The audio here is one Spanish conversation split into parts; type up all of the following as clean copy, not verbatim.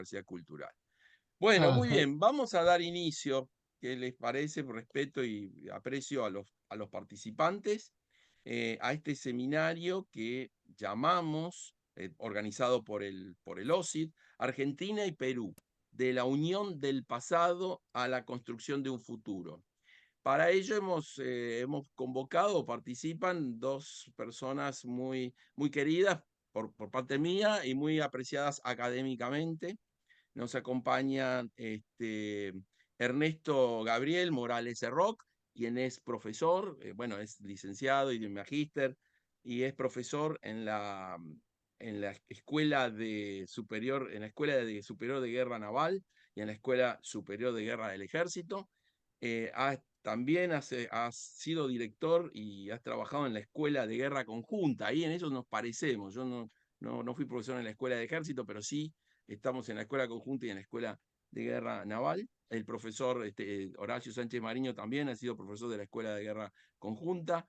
diversidad cultural. Bueno, muy Ajá. bien, vamos a dar inicio, ¿qué les parece? Por respeto y aprecio a los participantes, a este seminario que llamamos, organizado por el OSID, Argentina y Perú, de la unión del pasado a la construcción de un futuro. Para ello hemos convocado, participan dos personas muy queridas por parte mía y muy apreciadas académicamente. Nos acompaña Ernesto Gabriel Morales Erroc, quien es profesor, bueno, es licenciado y de magíster, y es profesor en la Escuela de Superior de Guerra Naval y en la Escuela Superior de Guerra del Ejército. También has sido director y has trabajado en la Escuela de Guerra Conjunta. Ahí en eso nos parecemos. Yo no fui profesor en la Escuela de Ejército, pero sí estamos en la Escuela Conjunta y en la Escuela de Guerra Naval. El profesor Horacio Sánchez Mariño también ha sido profesor de la Escuela de Guerra Conjunta.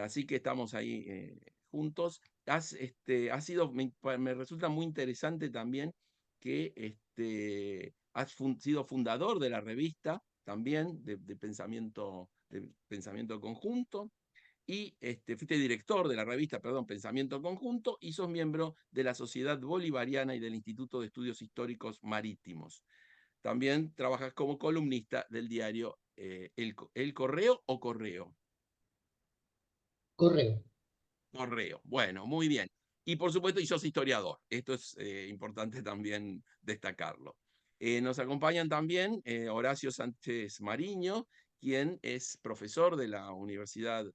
Así que estamos ahí juntos. Me resulta muy interesante también que sido fundador de la revista también de pensamiento conjunto y fuiste director de la revista, perdón, Pensamiento Conjunto, y sos miembro de la Sociedad Bolivariana y del Instituto de Estudios Históricos Marítimos. También trabajas como columnista del diario El Correo o Correo. Correo. Correo. Bueno, muy bien. Y por supuesto, y sos historiador. Esto es importante también destacarlo. Nos acompañan también Horacio Sánchez Mariño, quien es profesor de la Universidad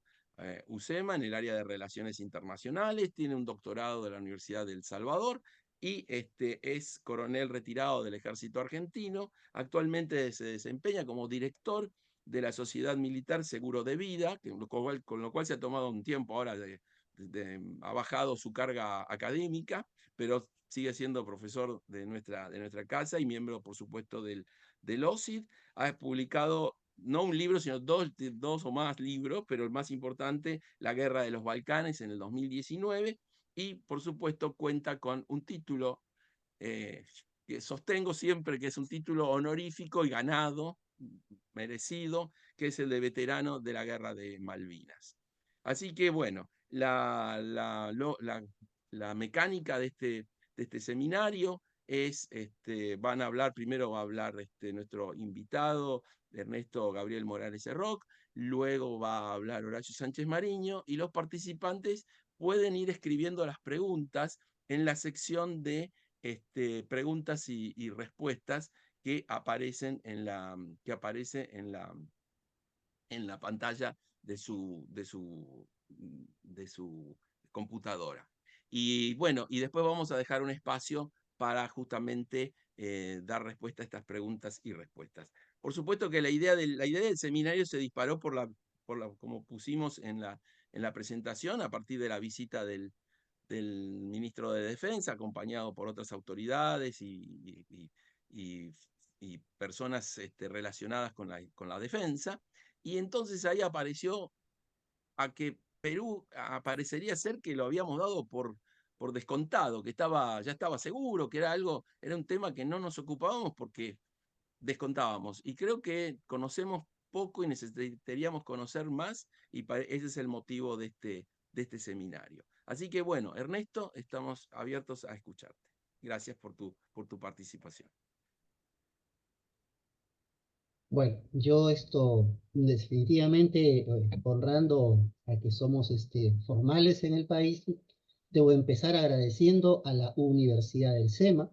UCEMA en el área de Relaciones Internacionales, tiene un doctorado de la Universidad del Salvador y es coronel retirado del Ejército Argentino. Actualmente se desempeña como director de la Sociedad Militar Seguro de Vida, con lo cual se ha tomado un tiempo ahora ha bajado su carga académica, pero sigue siendo profesor de nuestra casa y miembro, por supuesto, del OSID. Ha publicado no un libro, sino dos o más libros, pero el más importante, La Guerra de los Balcanes, en el 2019, y por supuesto cuenta con un título eh, que sostengo siempre que es un título honorífico y ganado, merecido, que es el de veterano de la Guerra de Malvinas. Así que bueno, la mecánica de este seminario es, van a hablar, primero va a hablar nuestro invitado, Ernesto Gabriel Morales Erroc, luego va a hablar Horacio Sánchez Mariño, y los participantes pueden ir escribiendo las preguntas en la sección de preguntas y respuestas que aparecen que aparece en la pantalla de su computadora. Y bueno, y después vamos a dejar un espacio para justamente dar respuesta a estas preguntas y respuestas. Por supuesto que la idea del seminario se disparó como pusimos en la presentación, a partir de la visita del ministro de Defensa, acompañado por otras autoridades y, y personas relacionadas con la defensa. Y entonces ahí apareció a que Perú parecería ser que lo habíamos dado por descontado, que ya estaba seguro, que era un tema que no nos ocupábamos porque descontábamos. Y creo que conocemos poco y necesitaríamos conocer más, y ese es el motivo de este seminario. Así que bueno, Ernesto, estamos abiertos a escucharte. Gracias por tu participación. Bueno, yo esto definitivamente, honrando a que somos formales en el país, debo empezar agradeciendo a la Universidad del SEMA,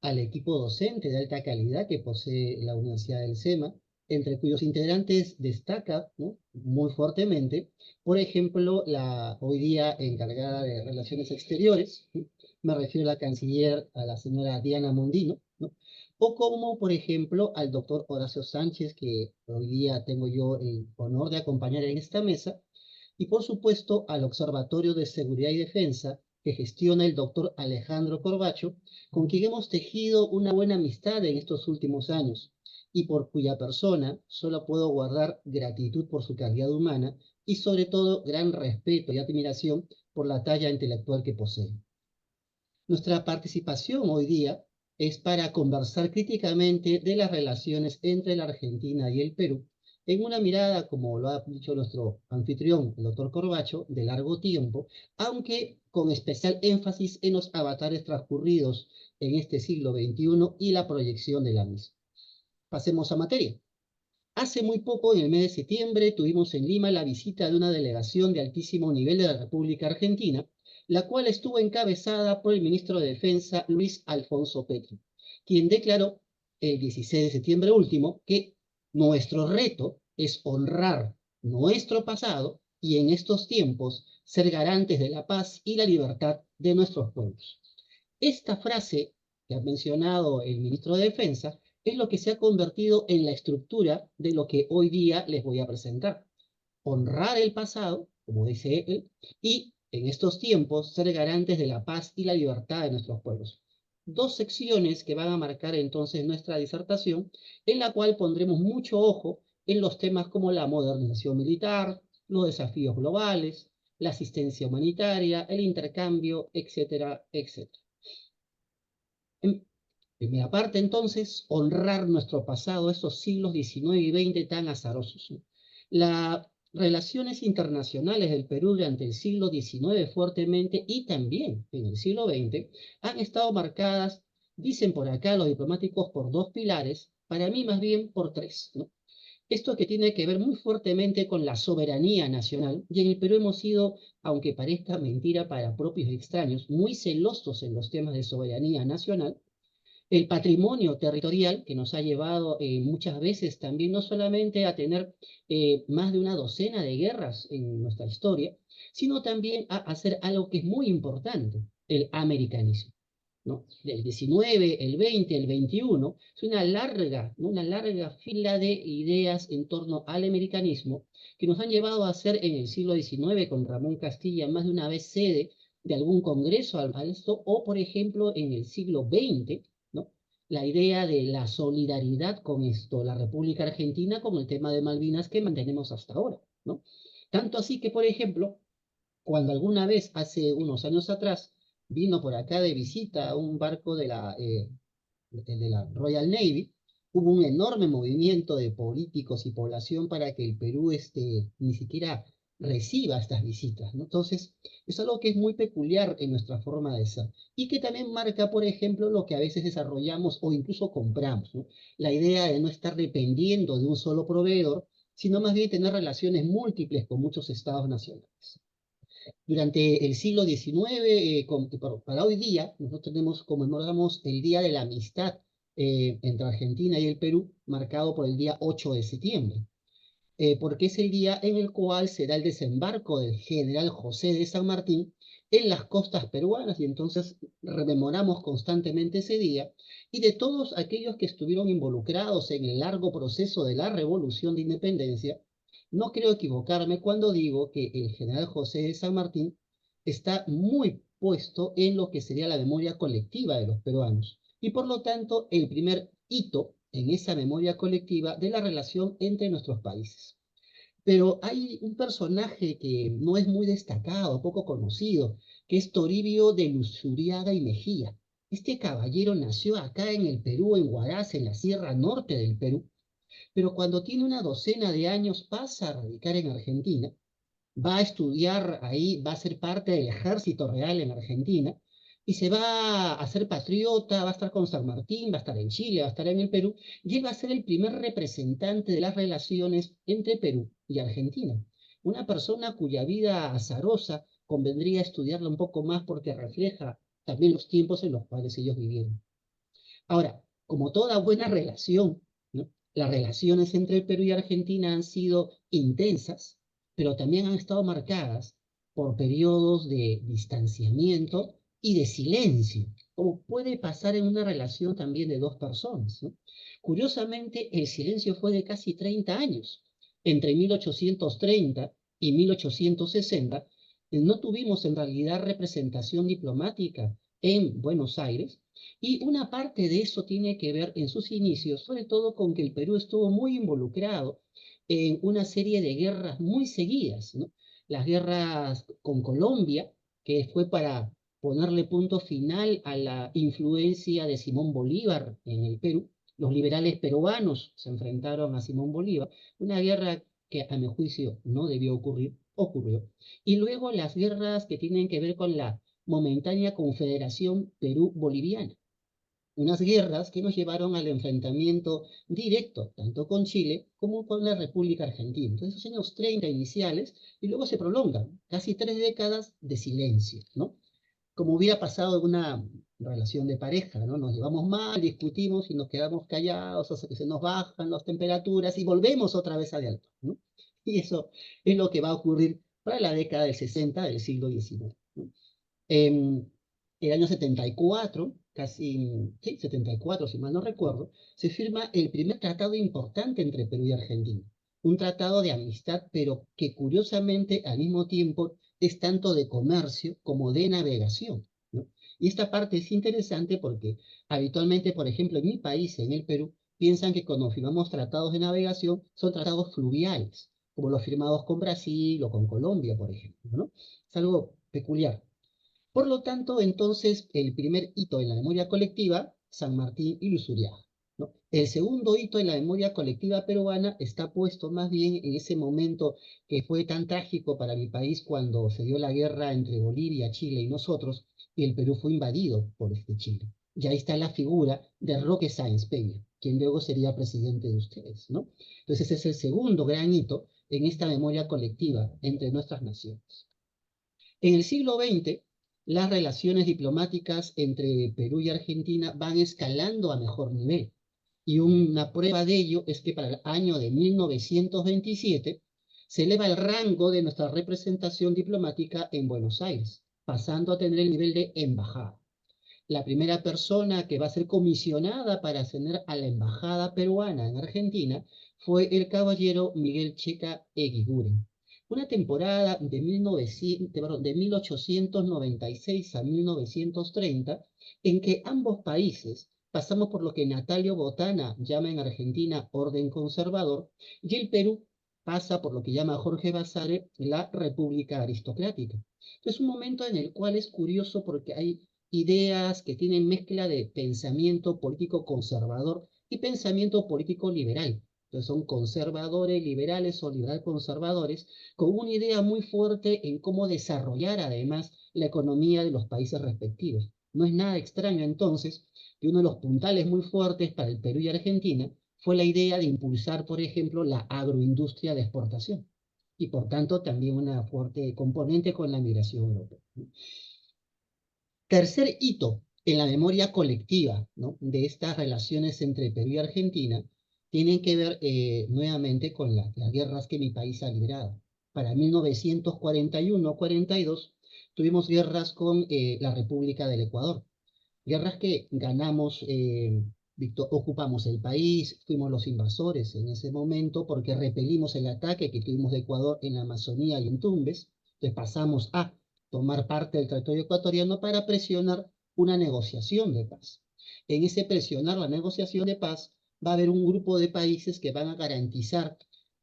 al equipo docente de alta calidad que posee la Universidad del SEMA, entre cuyos integrantes destaca, ¿no?, muy fuertemente, por ejemplo, la hoy día encargada de Relaciones Exteriores, ¿sí? Me refiero a la canciller, a la señora Diana Mondino, ¿no?, o como, por ejemplo, al doctor Horacio Sánchez, que hoy día tengo yo el honor de acompañar en esta mesa, y por supuesto al Observatorio de Seguridad y Defensa, que gestiona el doctor Alejandro Corbacho, con quien hemos tejido una buena amistad en estos últimos años, y por cuya persona solo puedo guardar gratitud por su calidad humana y sobre todo gran respeto y admiración por la talla intelectual que posee. Nuestra participación hoy día es para conversar críticamente de las relaciones entre la Argentina y el Perú, en una mirada, como lo ha dicho nuestro anfitrión, el doctor Corbacho, de largo tiempo, aunque con especial énfasis en los avatares transcurridos en este siglo XXI y la proyección de la misma. Pasemos a materia. Hace muy poco, en el mes de septiembre, tuvimos en Lima la visita de una delegación de altísimo nivel de la República Argentina, la cual estuvo encabezada por el ministro de Defensa, Luis Alfonso Petri, quien declaró el 16 de septiembre último que nuestro reto es honrar nuestro pasado y en estos tiempos ser garantes de la paz y la libertad de nuestros pueblos. Esta frase que ha mencionado el ministro de Defensa es lo que se ha convertido en la estructura de lo que hoy día les voy a presentar. Honrar el pasado, como dice él, y en estos tiempos ser garantes de la paz y la libertad de nuestros pueblos. Dos secciones que van a marcar entonces nuestra disertación, en la cual pondremos mucho ojo en los temas como la modernización militar, los desafíos globales, la asistencia humanitaria, el intercambio, etcétera, etcétera. En primera parte, entonces, honrar nuestro pasado, estos siglos XIX y XX tan azarosos. Las relaciones internacionales del Perú durante el siglo XIX fuertemente y también en el siglo XX han estado marcadas, dicen por acá los diplomáticos, por dos pilares, para mí más bien por tres, ¿no? Esto que tiene que ver muy fuertemente con la soberanía nacional, y en el Perú hemos sido, aunque parezca mentira para propios y extraños, muy celosos en los temas de soberanía nacional, el patrimonio territorial que nos ha llevado muchas veces también no solamente a tener más de una docena de guerras en nuestra historia, sino también a hacer algo que es muy importante, el americanismo, ¿no? Del 19, el 20, el 21, es una larga fila de ideas en torno al americanismo que nos han llevado a ser en el siglo XIX con Ramón Castilla más de una vez sede de algún congreso a esto, o por ejemplo en el siglo XX, ¿no? La idea de la solidaridad con esto, la República Argentina, como el tema de Malvinas que mantenemos hasta ahora, ¿no? Tanto así que, por ejemplo, cuando alguna vez, hace unos años atrás, vino por acá de visita un barco de la Royal Navy, hubo un enorme movimiento de políticos y población para que el Perú ni siquiera reciba estas visitas, ¿no? Entonces, es algo que es muy peculiar en nuestra forma de ser y que también marca, por ejemplo, lo que a veces desarrollamos o incluso compramos, ¿no? La idea de no estar dependiendo de un solo proveedor, sino más bien tener relaciones múltiples con muchos estados nacionales. Durante el siglo XIX, para hoy día, nosotros conmemoramos el Día de la Amistad entre Argentina y el Perú, marcado por el día 8 de septiembre, porque es el día en el cual se da el desembarco del general José de San Martín en las costas peruanas, y entonces rememoramos constantemente ese día, y de todos aquellos que estuvieron involucrados en el largo proceso de la Revolución de Independencia, no creo equivocarme cuando digo que el general José de San Martín está muy puesto en lo que sería la memoria colectiva de los peruanos, y por lo tanto el primer hito en esa memoria colectiva de la relación entre nuestros países. Pero hay un personaje que no es muy destacado, poco conocido, que es Toribio de Luzuriaga y Mejía. Este caballero nació acá en el Perú, en Huaraz, en la Sierra Norte del Perú, pero cuando tiene una docena de años pasa a radicar en Argentina, va a estudiar ahí, va a ser parte del ejército real en Argentina, y se va a ser patriota, va a estar con San Martín, va a estar en Chile, va a estar en el Perú, llega a ser el primer representante de las relaciones entre Perú y Argentina. Una persona cuya vida azarosa convendría estudiarla un poco más porque refleja también los tiempos en los cuales ellos vivieron. Ahora, como toda buena relación, ¿no? Las relaciones entre el Perú y Argentina han sido intensas, pero también han estado marcadas por periodos de distanciamiento y de silencio, como puede pasar en una relación también de dos personas, ¿no? Curiosamente, el silencio fue de casi 30 años. Entre 1830 y 1860 no tuvimos en realidad representación diplomática en Buenos Aires, y una parte de eso tiene que ver en sus inicios, sobre todo con que el Perú estuvo muy involucrado en una serie de guerras muy seguidas, ¿no? Las guerras con Colombia, que fue para ponerle punto final a la influencia de Simón Bolívar en el Perú. Los liberales peruanos se enfrentaron a Simón Bolívar, una guerra que a mi juicio no debió ocurrir, ocurrió. Y luego las guerras que tienen que ver con la momentánea Confederación Perú-Boliviana, unas guerras que nos llevaron al enfrentamiento directo, tanto con Chile como con la República Argentina. Entonces, esos años 30 iniciales, y luego se prolongan, casi 3 décadas de silencio, ¿no? Como hubiera pasado en una relación de pareja, ¿no? Nos llevamos mal, discutimos y nos quedamos callados hasta que se nos bajan las temperaturas y volvemos otra vez a dialogar, ¿no? Y eso es lo que va a ocurrir para la década del 60 del siglo XIX, ¿no? En el año 74, casi, sí, 74, si mal no recuerdo, se firma el primer tratado importante entre Perú y Argentina. Un tratado de amistad, pero que curiosamente al mismo tiempo es tanto de comercio como de navegación, ¿no? Y esta parte es interesante porque habitualmente, por ejemplo, en mi país, en el Perú, piensan que cuando firmamos tratados de navegación son tratados fluviales, como los firmados con Brasil o con Colombia, por ejemplo, ¿no? Es algo peculiar. Por lo tanto, entonces, el primer hito en la memoria colectiva, San Martín y Luzuriaga, ¿no? El segundo hito en la memoria colectiva peruana está puesto más bien en ese momento que fue tan trágico para mi país cuando se dio la guerra entre Bolivia, Chile y nosotros, y el Perú fue invadido por Chile. Y ahí está la figura de Roque Sáenz Peña, quien luego sería presidente de ustedes, ¿no? Entonces, ese es el segundo gran hito en esta memoria colectiva entre nuestras naciones. En el siglo XX, las relaciones diplomáticas entre Perú y Argentina van escalando a mejor nivel. Y una prueba de ello es que para el año de 1927 se eleva el rango de nuestra representación diplomática en Buenos Aires, pasando a tener el nivel de embajada. La primera persona que va a ser comisionada para ascender a la embajada peruana en Argentina fue el caballero Miguel Checa Eguiguren. Una temporada de 1896 a 1930, en que ambos países pasamos por lo que Natalio Botana llama en Argentina orden conservador, y el Perú pasa por lo que llama Jorge Basadre la república aristocrática. Es un momento en el cual es curioso porque hay ideas que tienen mezcla de pensamiento político conservador y pensamiento político liberal. Entonces son conservadores liberales o liberal conservadores con una idea muy fuerte en cómo desarrollar además la economía de los países respectivos. No es nada extraño entonces que uno de los puntales muy fuertes para el Perú y Argentina fue la idea de impulsar, por ejemplo, la agroindustria de exportación y por tanto también una fuerte componente con la migración europea. Tercer hito en la memoria colectiva, ¿no?, de estas relaciones entre Perú y Argentina tienen que ver nuevamente con las guerras que mi país ha librado. Para 1941-42 tuvimos guerras con la República del Ecuador, guerras que ganamos, ocupamos el país, fuimos los invasores en ese momento porque repelimos el ataque que tuvimos de Ecuador en la Amazonía y en Tumbes. Entonces pasamos a tomar parte del territorio ecuatoriano para presionar una negociación de paz. En ese presionar la negociación de paz va a haber un grupo de países que van a garantizar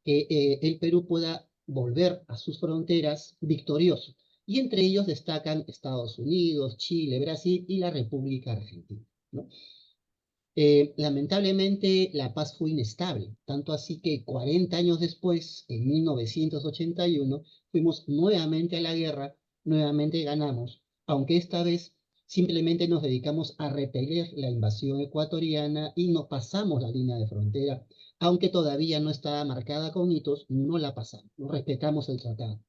que el Perú pueda volver a sus fronteras victorioso. Y entre ellos destacan Estados Unidos, Chile, Brasil y la República Argentina, ¿no? Lamentablemente la paz fue inestable, tanto así que 40 años después, en 1981, fuimos nuevamente a la guerra, nuevamente ganamos, aunque esta vez simplemente nos dedicamos a repeler la invasión ecuatoriana y no pasamos la línea de frontera, aunque todavía no estaba marcada con hitos, no la pasamos, no respetamos el tratado.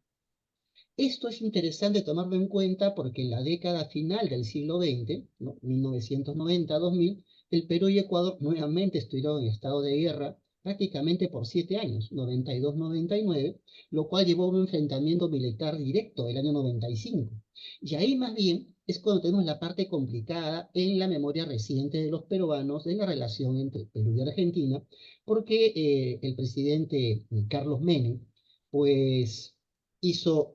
Esto es interesante tomarlo en cuenta porque en la década final del siglo XX, ¿no?, 1990-2000, el Perú y Ecuador nuevamente estuvieron en estado de guerra prácticamente por 7 años, 92-99, lo cual llevó a un enfrentamiento militar directo el año 95. Y ahí más bien es cuando tenemos la parte complicada en la memoria reciente de los peruanos de la relación entre Perú y Argentina, porque el presidente Carlos Menem, pues hizo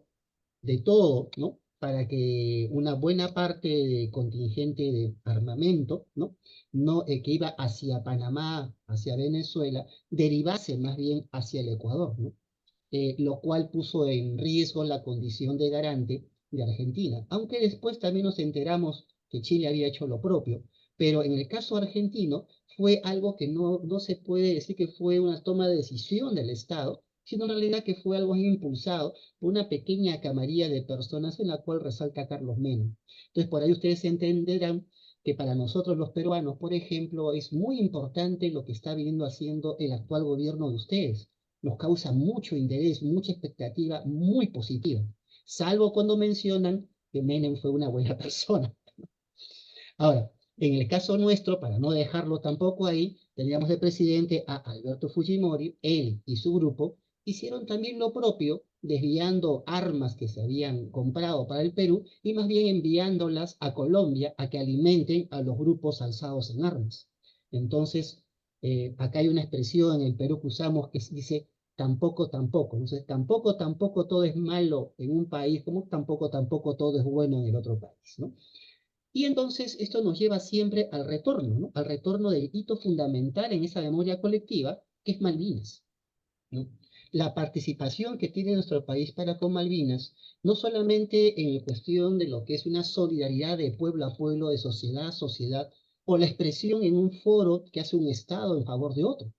de todo, ¿no?, para que una buena parte del contingente de armamento, ¿no?, que iba hacia Panamá, hacia Venezuela, derivase más bien hacia el Ecuador, ¿no? Lo cual puso en riesgo la condición de garante de Argentina, aunque después también nos enteramos que Chile había hecho lo propio, pero en el caso argentino fue algo que no se puede decir que fue una toma de decisión del Estado, sino en realidad que fue algo impulsado por una pequeña camarilla de personas en la cual resalta Carlos Menem. Entonces, por ahí ustedes entenderán que para nosotros los peruanos, por ejemplo, es muy importante lo que está viniendo haciendo el actual gobierno de ustedes. Nos causa mucho interés, mucha expectativa muy positiva, salvo cuando mencionan que Menem fue una buena persona. Ahora, en el caso nuestro, para no dejarlo tampoco ahí, teníamos de presidente a Alberto Fujimori. Él y su grupo hicieron también lo propio, desviando armas que se habían comprado para el Perú y más bien enviándolas a Colombia a que alimenten a los grupos alzados en armas. Entonces, acá hay una expresión en el Perú que usamos que dice tampoco, tampoco. Entonces, tampoco, tampoco todo es malo en un país, como tampoco, tampoco todo es bueno en el otro país, ¿no? Y entonces esto nos lleva siempre al retorno, ¿no? Al retorno del hito fundamental en esa memoria colectiva, que es Malvinas, ¿no? La participación que tiene nuestro país para con Malvinas, no solamente en cuestión de lo que es una solidaridad de pueblo a pueblo, de sociedad a sociedad, o la expresión en un foro que hace un Estado en favor de otro,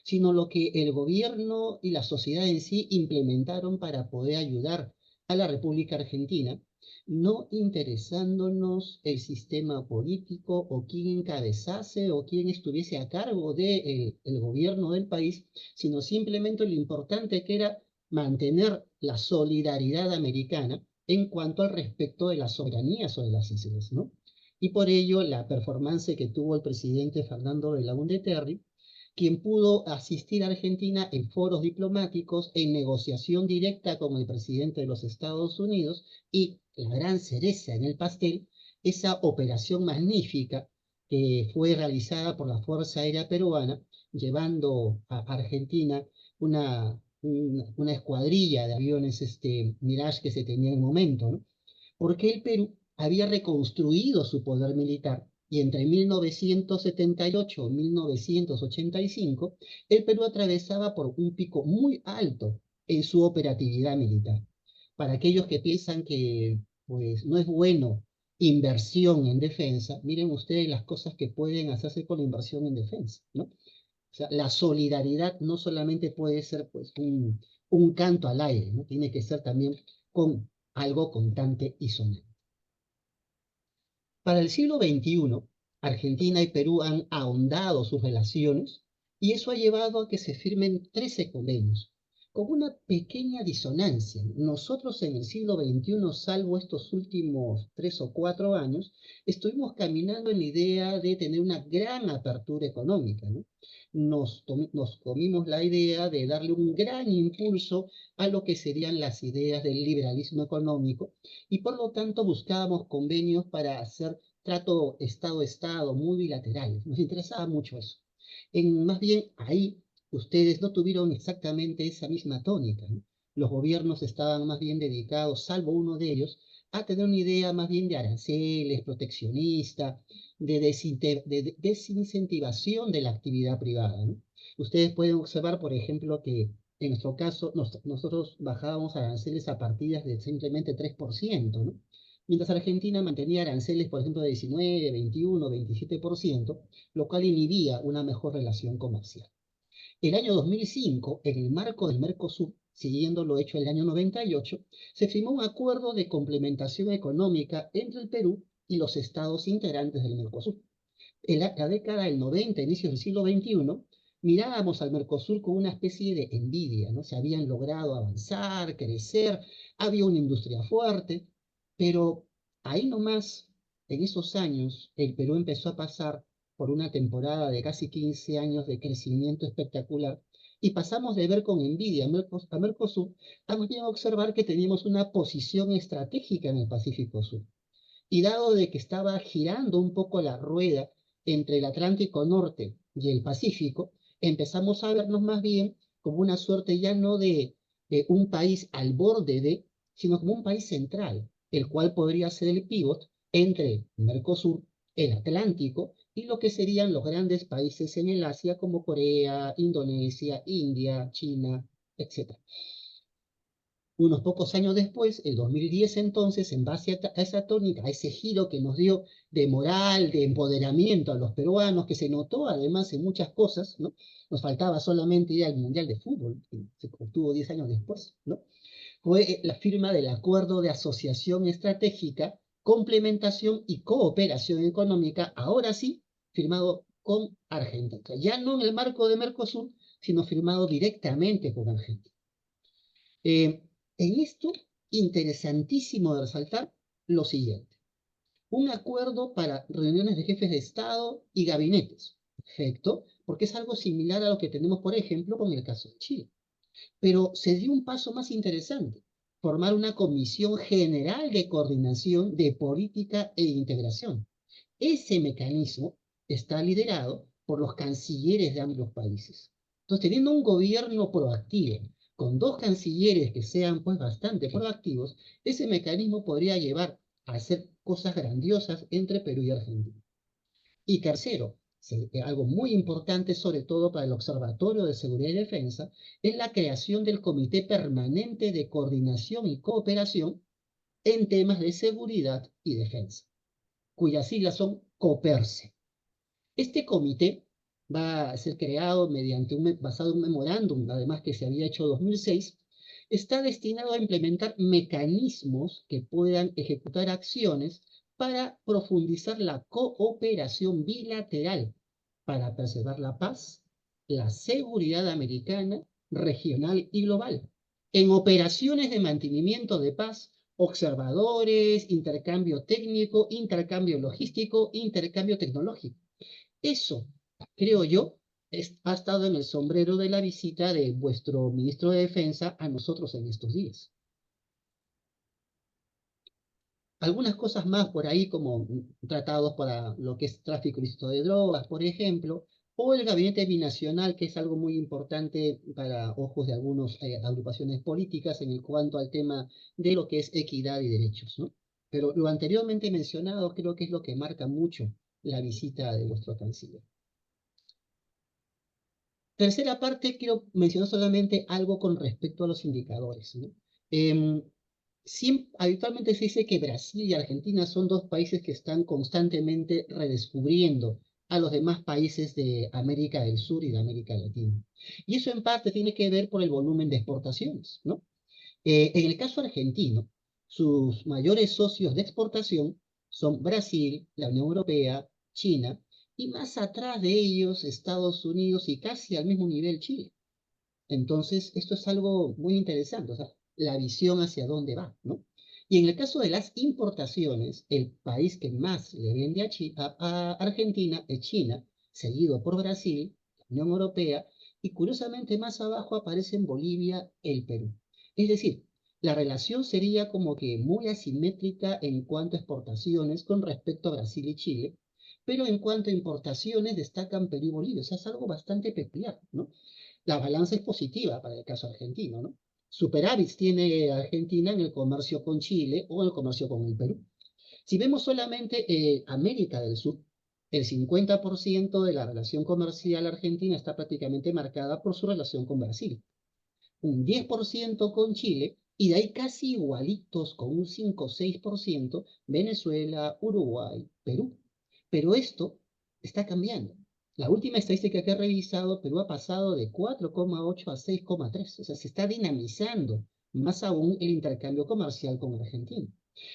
sino lo que el gobierno y la sociedad en sí implementaron para poder ayudar a la República Argentina, no interesándonos el sistema político o quién encabezase o quién estuviese a cargo del gobierno del país, sino simplemente lo importante que era mantener la solidaridad americana en cuanto al respecto de la soberanía sobre las islas, ¿no? Y por ello la performance que tuvo el presidente Fernando Belaúnde Terry, quien pudo asistir a Argentina en foros diplomáticos, en negociación directa con el presidente de los Estados Unidos, y la gran cereza en el pastel, esa operación magnífica que fue realizada por la Fuerza Aérea Peruana, llevando a Argentina una escuadrilla de aviones Mirage que se tenía en el momento, ¿no? Porque el Perú había reconstruido su poder militar y entre 1978 y 1985 el Perú atravesaba por un pico muy alto en su operatividad militar. Para aquellos que piensan que pues, no es bueno inversión en defensa, miren ustedes las cosas que pueden hacerse con la inversión en defensa, ¿no? O sea, la solidaridad no solamente puede ser pues, un canto al aire, ¿no? Tiene que ser también con algo constante y sonante. Para el siglo XXI, Argentina y Perú han ahondado sus relaciones y eso ha llevado a que se firmen 13 convenios, con una pequeña disonancia. Nosotros en el siglo XXI, salvo estos últimos 3 o 4 años, estuvimos caminando en la idea de tener una gran apertura económica, ¿no? Nos comimos la idea de darle un gran impulso a lo que serían las ideas del liberalismo económico y por lo tanto buscábamos convenios para hacer trato Estado-Estado muy bilaterales. Nos interesaba mucho eso. Más bien ahí ustedes no tuvieron exactamente esa misma tónica, ¿no? Los gobiernos estaban más bien dedicados, salvo uno de ellos, a tener una idea más bien de aranceles, proteccionista, de desincentivación de la actividad privada, ¿no? Ustedes pueden observar, por ejemplo, que en nuestro caso nosotros bajábamos aranceles a partidas de simplemente 3%, ¿no? Mientras Argentina mantenía aranceles, por ejemplo, de 19, 21, 27%, lo cual inhibía una mejor relación comercial. El año 2005, en el marco del Mercosur, siguiendo lo hecho el año 98, se firmó un acuerdo de complementación económica entre el Perú y los estados integrantes del Mercosur. En la década del 90, inicios del siglo XXI, mirábamos al Mercosur con una especie de envidia, ¿no? Se habían logrado avanzar, crecer, había una industria fuerte, pero ahí nomás, en esos años, el Perú empezó a pasar por una temporada de casi 15 años de crecimiento espectacular y pasamos de ver con envidia a Mercosur a más bien observar que teníamos una posición estratégica en el Pacífico Sur. Y dado de que estaba girando un poco la rueda entre el Atlántico Norte y el Pacífico, empezamos a vernos más bien como una suerte ya no de un país al borde de, sino como un país central, el cual podría ser el pívot entre Mercosur, el Atlántico y lo que serían los grandes países en el Asia como Corea, Indonesia, India, China, etc. Unos pocos años después, el 2010 entonces, en base a esa tónica, a ese giro que nos dio de moral, de empoderamiento a los peruanos, que se notó además en muchas cosas, ¿no? Nos faltaba solamente ir al Mundial de Fútbol, que se obtuvo 10 años después, ¿no? Fue la firma del Acuerdo de Asociación Estratégica, Complementación y Cooperación Económica, ahora sí, firmado con Argentina. Ya no en el marco de Mercosur, sino firmado directamente con Argentina. En esto, interesantísimo de resaltar lo siguiente. Un acuerdo para reuniones de jefes de Estado y gabinetes. Perfecto, porque es algo similar a lo que tenemos, por ejemplo, con el caso de Chile. Pero se dio un paso más interesante, formar una comisión general de coordinación de política e integración. Ese mecanismo está liderado por los cancilleres de ambos países. Entonces, teniendo un gobierno proactivo, con dos cancilleres que sean pues bastante proactivos, ese mecanismo podría llevar a hacer cosas grandiosas entre Perú y Argentina. Y tercero, algo muy importante, sobre todo para el Observatorio de Seguridad y Defensa, es la creación del Comité Permanente de Coordinación y Cooperación en temas de seguridad y defensa, cuyas siglas son COPERSE. Este comité va a ser creado basado en un memorándum, además que se había hecho en 2006, está destinado a implementar mecanismos que puedan ejecutar acciones para profundizar la cooperación bilateral para preservar la paz, la seguridad americana, regional y global. En operaciones de mantenimiento de paz, observadores, intercambio técnico, intercambio logístico, intercambio tecnológico. Eso, creo yo, ha estado en el sombrero de la visita de vuestro ministro de Defensa a nosotros en estos días. Algunas cosas más por ahí, como tratados para lo que es tráfico ilícito de drogas, por ejemplo, o el gabinete binacional, que es algo muy importante para ojos de algunas agrupaciones políticas en cuanto al tema de lo que es equidad y derechos, ¿no? Pero lo anteriormente mencionado creo que es lo que marca mucho la visita de vuestro canciller. Tercera parte, quiero mencionar solamente algo con respecto a los indicadores, ¿no? Habitualmente se dice que Brasil y Argentina son dos países que están constantemente redescubriendo a los demás países de América del Sur y de América Latina. Y eso en parte tiene que ver por el volumen de exportaciones, ¿no? En el caso argentino, sus mayores socios de exportación son Brasil, la Unión Europea, China, y más atrás de ellos Estados Unidos y casi al mismo nivel Chile. Entonces, esto es algo muy interesante, o sea, la visión hacia dónde va, ¿no? Y en el caso de las importaciones, el país que más le vende a Argentina es China, seguido por Brasil, la Unión Europea, y curiosamente más abajo aparecen Bolivia, el Perú. Es decir, la relación sería como que muy asimétrica en cuanto a exportaciones con respecto a Brasil y Chile, pero en cuanto a importaciones destacan Perú y Bolivia, o sea, es algo bastante peculiar, ¿no? La balanza es positiva para el caso argentino, ¿no? Superávit tiene Argentina en el comercio con Chile o en el comercio con el Perú. Si vemos solamente América del Sur, el 50% de la relación comercial argentina está prácticamente marcada por su relación con Brasil, un 10% con Chile y de ahí casi igualitos con un 5 o 6% Venezuela, Uruguay, Perú. Pero esto está cambiando. La última estadística que he revisado, Perú ha pasado de 4,8 a 6,3. O sea, se está dinamizando más aún el intercambio comercial con Argentina.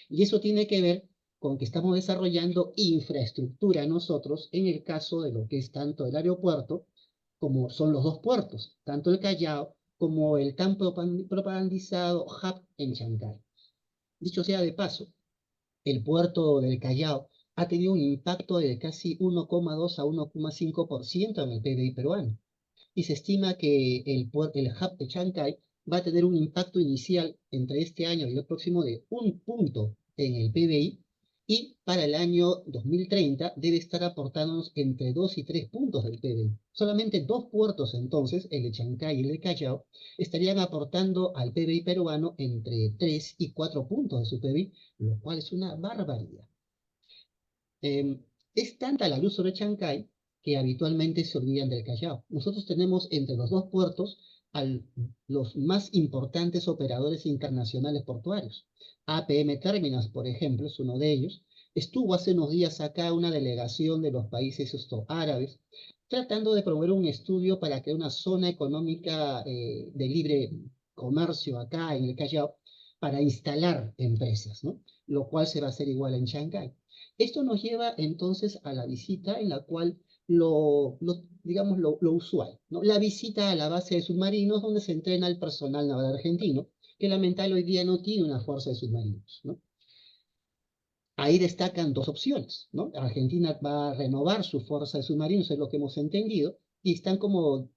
Y eso tiene que ver con que estamos desarrollando infraestructura nosotros en el caso de lo que es tanto el aeropuerto como son los dos puertos, tanto el Callao como el tan propagandizado hub en Chancay. Dicho sea de paso, el puerto del Callao ha tenido un impacto de casi 1,2 a 1,5% en el PBI peruano. Y se estima que el hub de Chancay va a tener un impacto inicial entre este año y el próximo de 1 punto en el PBI y para el año 2030 debe estar aportándonos entre 2 y 3 puntos del PBI. Solamente dos puertos entonces, el de Chancay y el de Callao, estarían aportando al PBI peruano entre 3 y 4 puntos de su PBI, lo cual es una barbaridad. Es tanta la luz sobre Chancay que habitualmente se olvidan del Callao. Nosotros tenemos entre los dos puertos a los más importantes operadores internacionales portuarios. APM Terminals, por ejemplo, es uno de ellos. Estuvo hace unos días acá una delegación de los países árabes tratando de promover un estudio para crear una zona económica de libre comercio acá en el Callao para instalar empresas, ¿no? Lo cual se va a hacer igual en Shanghái. Esto nos lleva entonces a la visita en la cual digamos, lo usual, ¿no? La visita a la base de submarinos donde se entrena el personal naval argentino, que lamentablemente hoy día no tiene una fuerza de submarinos, ¿no? Ahí destacan dos opciones, ¿no? Argentina va a renovar su fuerza de submarinos, es lo que hemos entendido, y están como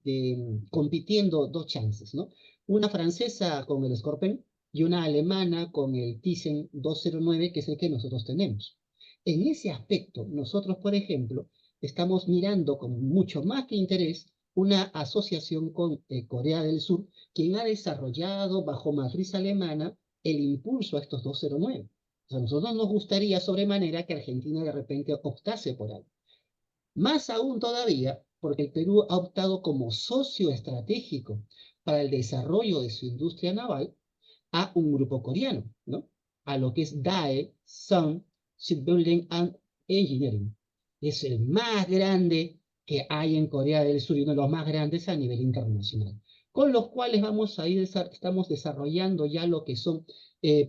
compitiendo dos chances, ¿no? Una francesa con el Scorpion y una alemana con el Thyssen 209, que es el que nosotros tenemos. En ese aspecto, nosotros, por ejemplo, estamos mirando con mucho más que interés una asociación con Corea del Sur, quien ha desarrollado bajo matriz alemana el impulso a estos 209. A nosotros nos gustaría sobremanera que Argentina de repente optase por algo. Más aún todavía, porque el Perú ha optado como socio estratégico para el desarrollo de su industria naval a un grupo coreano, ¿no? A lo que es DAE, Sun Shipbuilding and Engineering. Es el más grande que hay en Corea del Sur y uno de los más grandes a nivel internacional. Con los cuales estamos desarrollando ya lo que son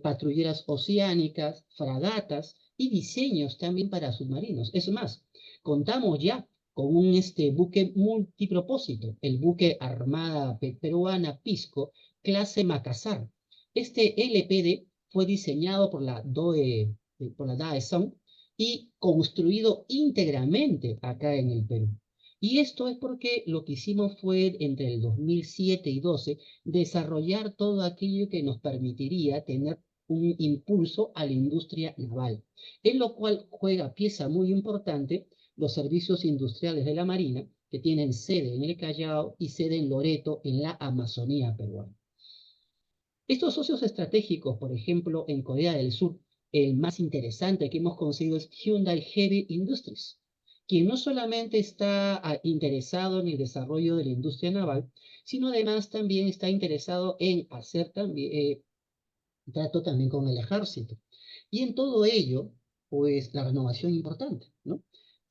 patrulleras oceánicas, fragatas y diseños también para submarinos. Es más, contamos ya con un buque multipropósito, el buque Armada Peruana Pisco, clase Macassar. Este LPD fue diseñado por la Daesan y construido íntegramente acá en el Perú. Y esto es porque lo que hicimos fue, entre el 2007 y 2012, desarrollar todo aquello que nos permitiría tener un impulso a la industria naval, en lo cual juega pieza muy importante los servicios industriales de la Marina, que tienen sede en el Callao y sede en Loreto, en la Amazonía peruana. Estos socios estratégicos, por ejemplo, en Corea del Sur, el más interesante que hemos conseguido es Hyundai Heavy Industries, quien no solamente está interesado en el desarrollo de la industria naval, sino además también está interesado en hacer también trato también con el ejército. Y en todo ello, pues la renovación importante, ¿no?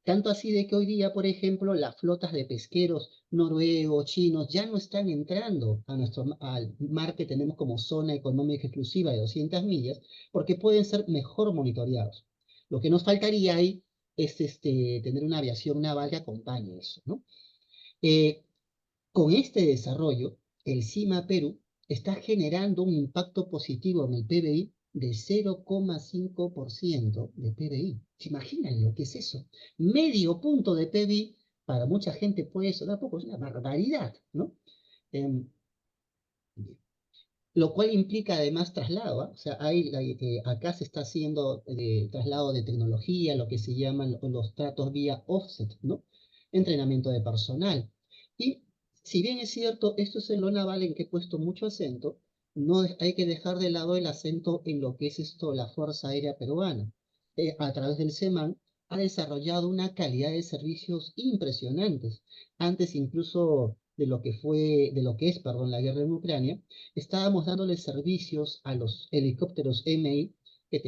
Tanto así de que hoy día, por ejemplo, las flotas de pesqueros noruegos, chinos, ya no están entrando al mar que tenemos como zona económica exclusiva de 200 millas, porque pueden ser mejor monitoreados. Lo que nos faltaría ahí es tener una aviación naval que acompañe eso, ¿no? Con este desarrollo, el CIMA Perú está generando un impacto positivo en el PBI de 0,5% de PBI. ¿Se imaginan lo que es eso? Medio punto de PBI, para mucha gente puede sonar poco, es una barbaridad, ¿no? Lo cual implica además traslado, ¿eh? O sea, acá se está haciendo traslado de tecnología, lo que se llaman los tratos vía offset, ¿no? Entrenamiento de personal. Y si bien es cierto, esto es en lo naval en que he puesto mucho acento, no hay que dejar de lado el acento en lo que es la Fuerza Aérea Peruana. A través del SEMAN ha desarrollado una calidad de servicios impresionantes. Antes incluso de lo que es, perdón, la guerra en Ucrania, estábamos dándole servicios a los helicópteros MI que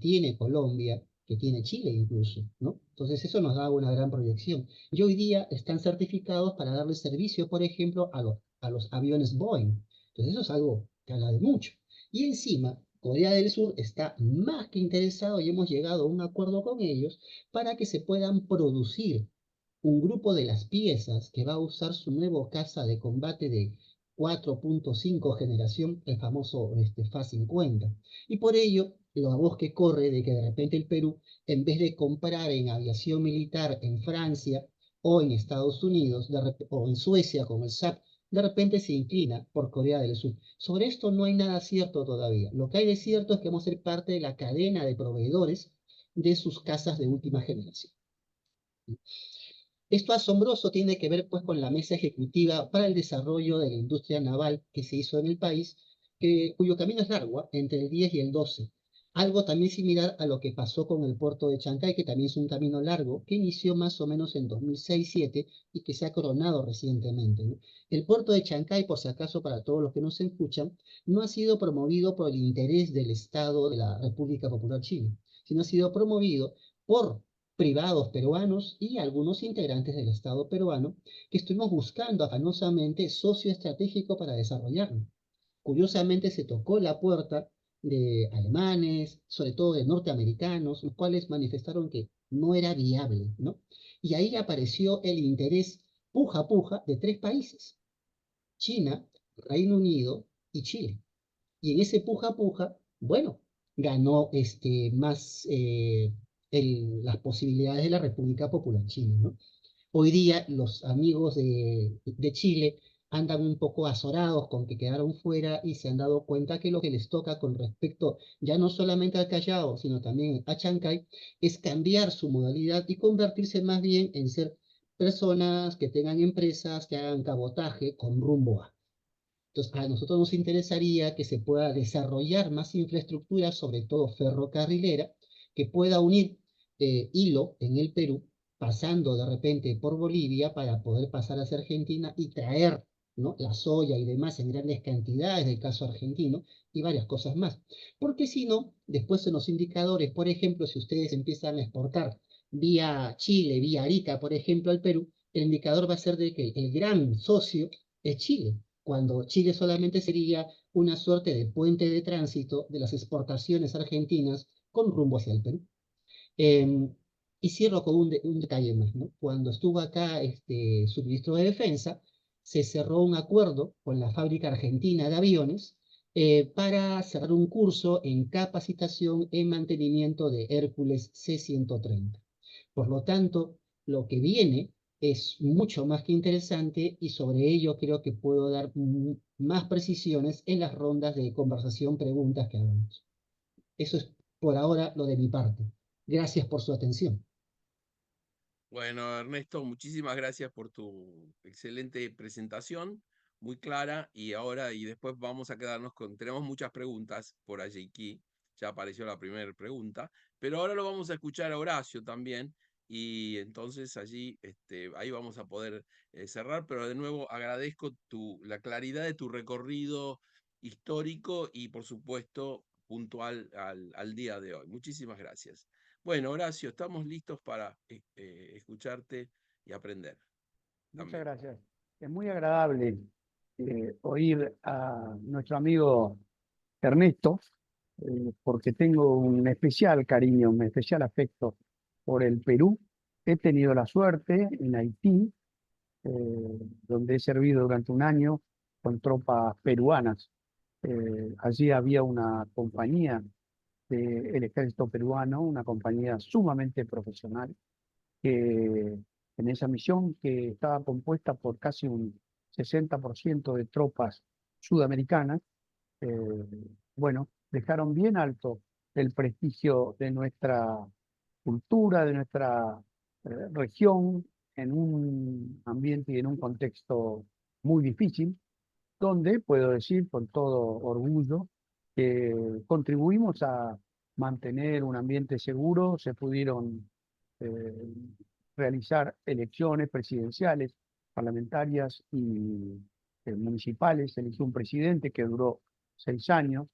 tiene Colombia, que tiene Chile incluso, ¿no? Entonces eso nos da una gran proyección. Y hoy día están certificados para darle servicio, por ejemplo, a los aviones Boeing. Entonces eso es algo que habla de mucho. Y encima, Corea del Sur está más que interesado y hemos llegado a un acuerdo con ellos para que se puedan producir un grupo de las piezas que va a usar su nuevo caza de combate de 4.5 generación, el famoso FA-50. Y por ello, la voz que corre de que de repente el Perú, en vez de comprar en aviación militar en Francia o en Estados Unidos o en Suecia con el SAP, de repente se inclina por Corea del Sur. Sobre esto no hay nada cierto todavía. Lo que hay de cierto es que vamos a ser parte de la cadena de proveedores de sus casas de última generación. Esto asombroso tiene que ver pues con la mesa ejecutiva para el desarrollo de la industria naval que se hizo en el país, cuyo camino es largo, entre el 10 y el 12. Algo también similar a lo que pasó con el puerto de Chancay, que también es un camino largo, que inició más o menos en 2006-2007 y que se ha coronado recientemente, ¿no? El puerto de Chancay, por si acaso para todos los que nos escuchan, no ha sido promovido por el interés del Estado de la República Popular China, sino ha sido promovido por privados peruanos y algunos integrantes del Estado peruano que estuvimos buscando afanosamente socio estratégico para desarrollarlo. Curiosamente se tocó la puerta de alemanes, sobre todo de norteamericanos, los cuales manifestaron que no era viable, ¿no? Y ahí apareció el interés puja puja de tres países: China, Reino Unido y Chile. Y en ese puja puja, bueno, ganó más las posibilidades de la República Popular China, ¿no? Hoy día los amigos de Chile andan un poco azorados con que quedaron fuera y se han dado cuenta que lo que les toca con respecto ya no solamente al Callao, sino también a Chancay, es cambiar su modalidad y convertirse más bien en ser personas que tengan empresas que hagan cabotaje con rumbo a. Entonces, a nosotros nos interesaría que se pueda desarrollar más infraestructura, sobre todo ferrocarrilera, que pueda unir hilo en el Perú, pasando de repente por Bolivia para poder pasar hacia Argentina y traer, ¿no?, la soya y demás en grandes cantidades, del caso argentino, y varias cosas más. Porque si no, después en los indicadores, por ejemplo, si ustedes empiezan a exportar vía Chile, vía Arica, por ejemplo, al Perú, el indicador va a ser de que el gran socio es Chile, cuando Chile solamente sería una suerte de puente de tránsito de las exportaciones argentinas con rumbo hacia el Perú. Eh, y cierro con un detalle más, ¿no? Cuando estuvo acá su ministro de Defensa, se cerró un acuerdo con la fábrica argentina de aviones para cerrar un curso en capacitación en mantenimiento de Hércules C-130. Por lo tanto, lo que viene es mucho más que interesante y sobre ello creo que puedo dar más precisiones en las rondas de conversación, preguntas que hagamos. Eso es por ahora lo de mi parte. Gracias por su atención. Bueno, Ernesto, muchísimas gracias por tu excelente presentación, muy clara, y ahora y después vamos a quedarnos tenemos muchas preguntas por allí aquí, ya apareció la primera pregunta, pero ahora lo vamos a escuchar a Horacio también, y entonces allí, ahí vamos a poder cerrar, pero de nuevo agradezco la claridad de tu recorrido histórico y por supuesto puntual al día de hoy. Muchísimas gracias. Bueno, Horacio, estamos listos para escucharte y aprender Muchas también. gracias. Es muy agradable oír a nuestro amigo Ernesto, porque tengo un especial cariño, un especial afecto por el Perú. He tenido la suerte en Haití, eh, donde he servido durante un año con tropas peruanas. Allí había una compañía del ejército peruano, una compañía sumamente profesional, que en esa misión, que estaba compuesta por casi un 60% de tropas sudamericanas, eh, bueno, dejaron bien alto el prestigio de nuestra cultura, de nuestra región, en un ambiente y en un contexto muy difícil, donde puedo decir con todo orgullo que contribuimos a mantener un ambiente seguro. Se pudieron eh, realizar elecciones presidenciales, parlamentarias y municipales. Se eligió un presidente que duró 6 años.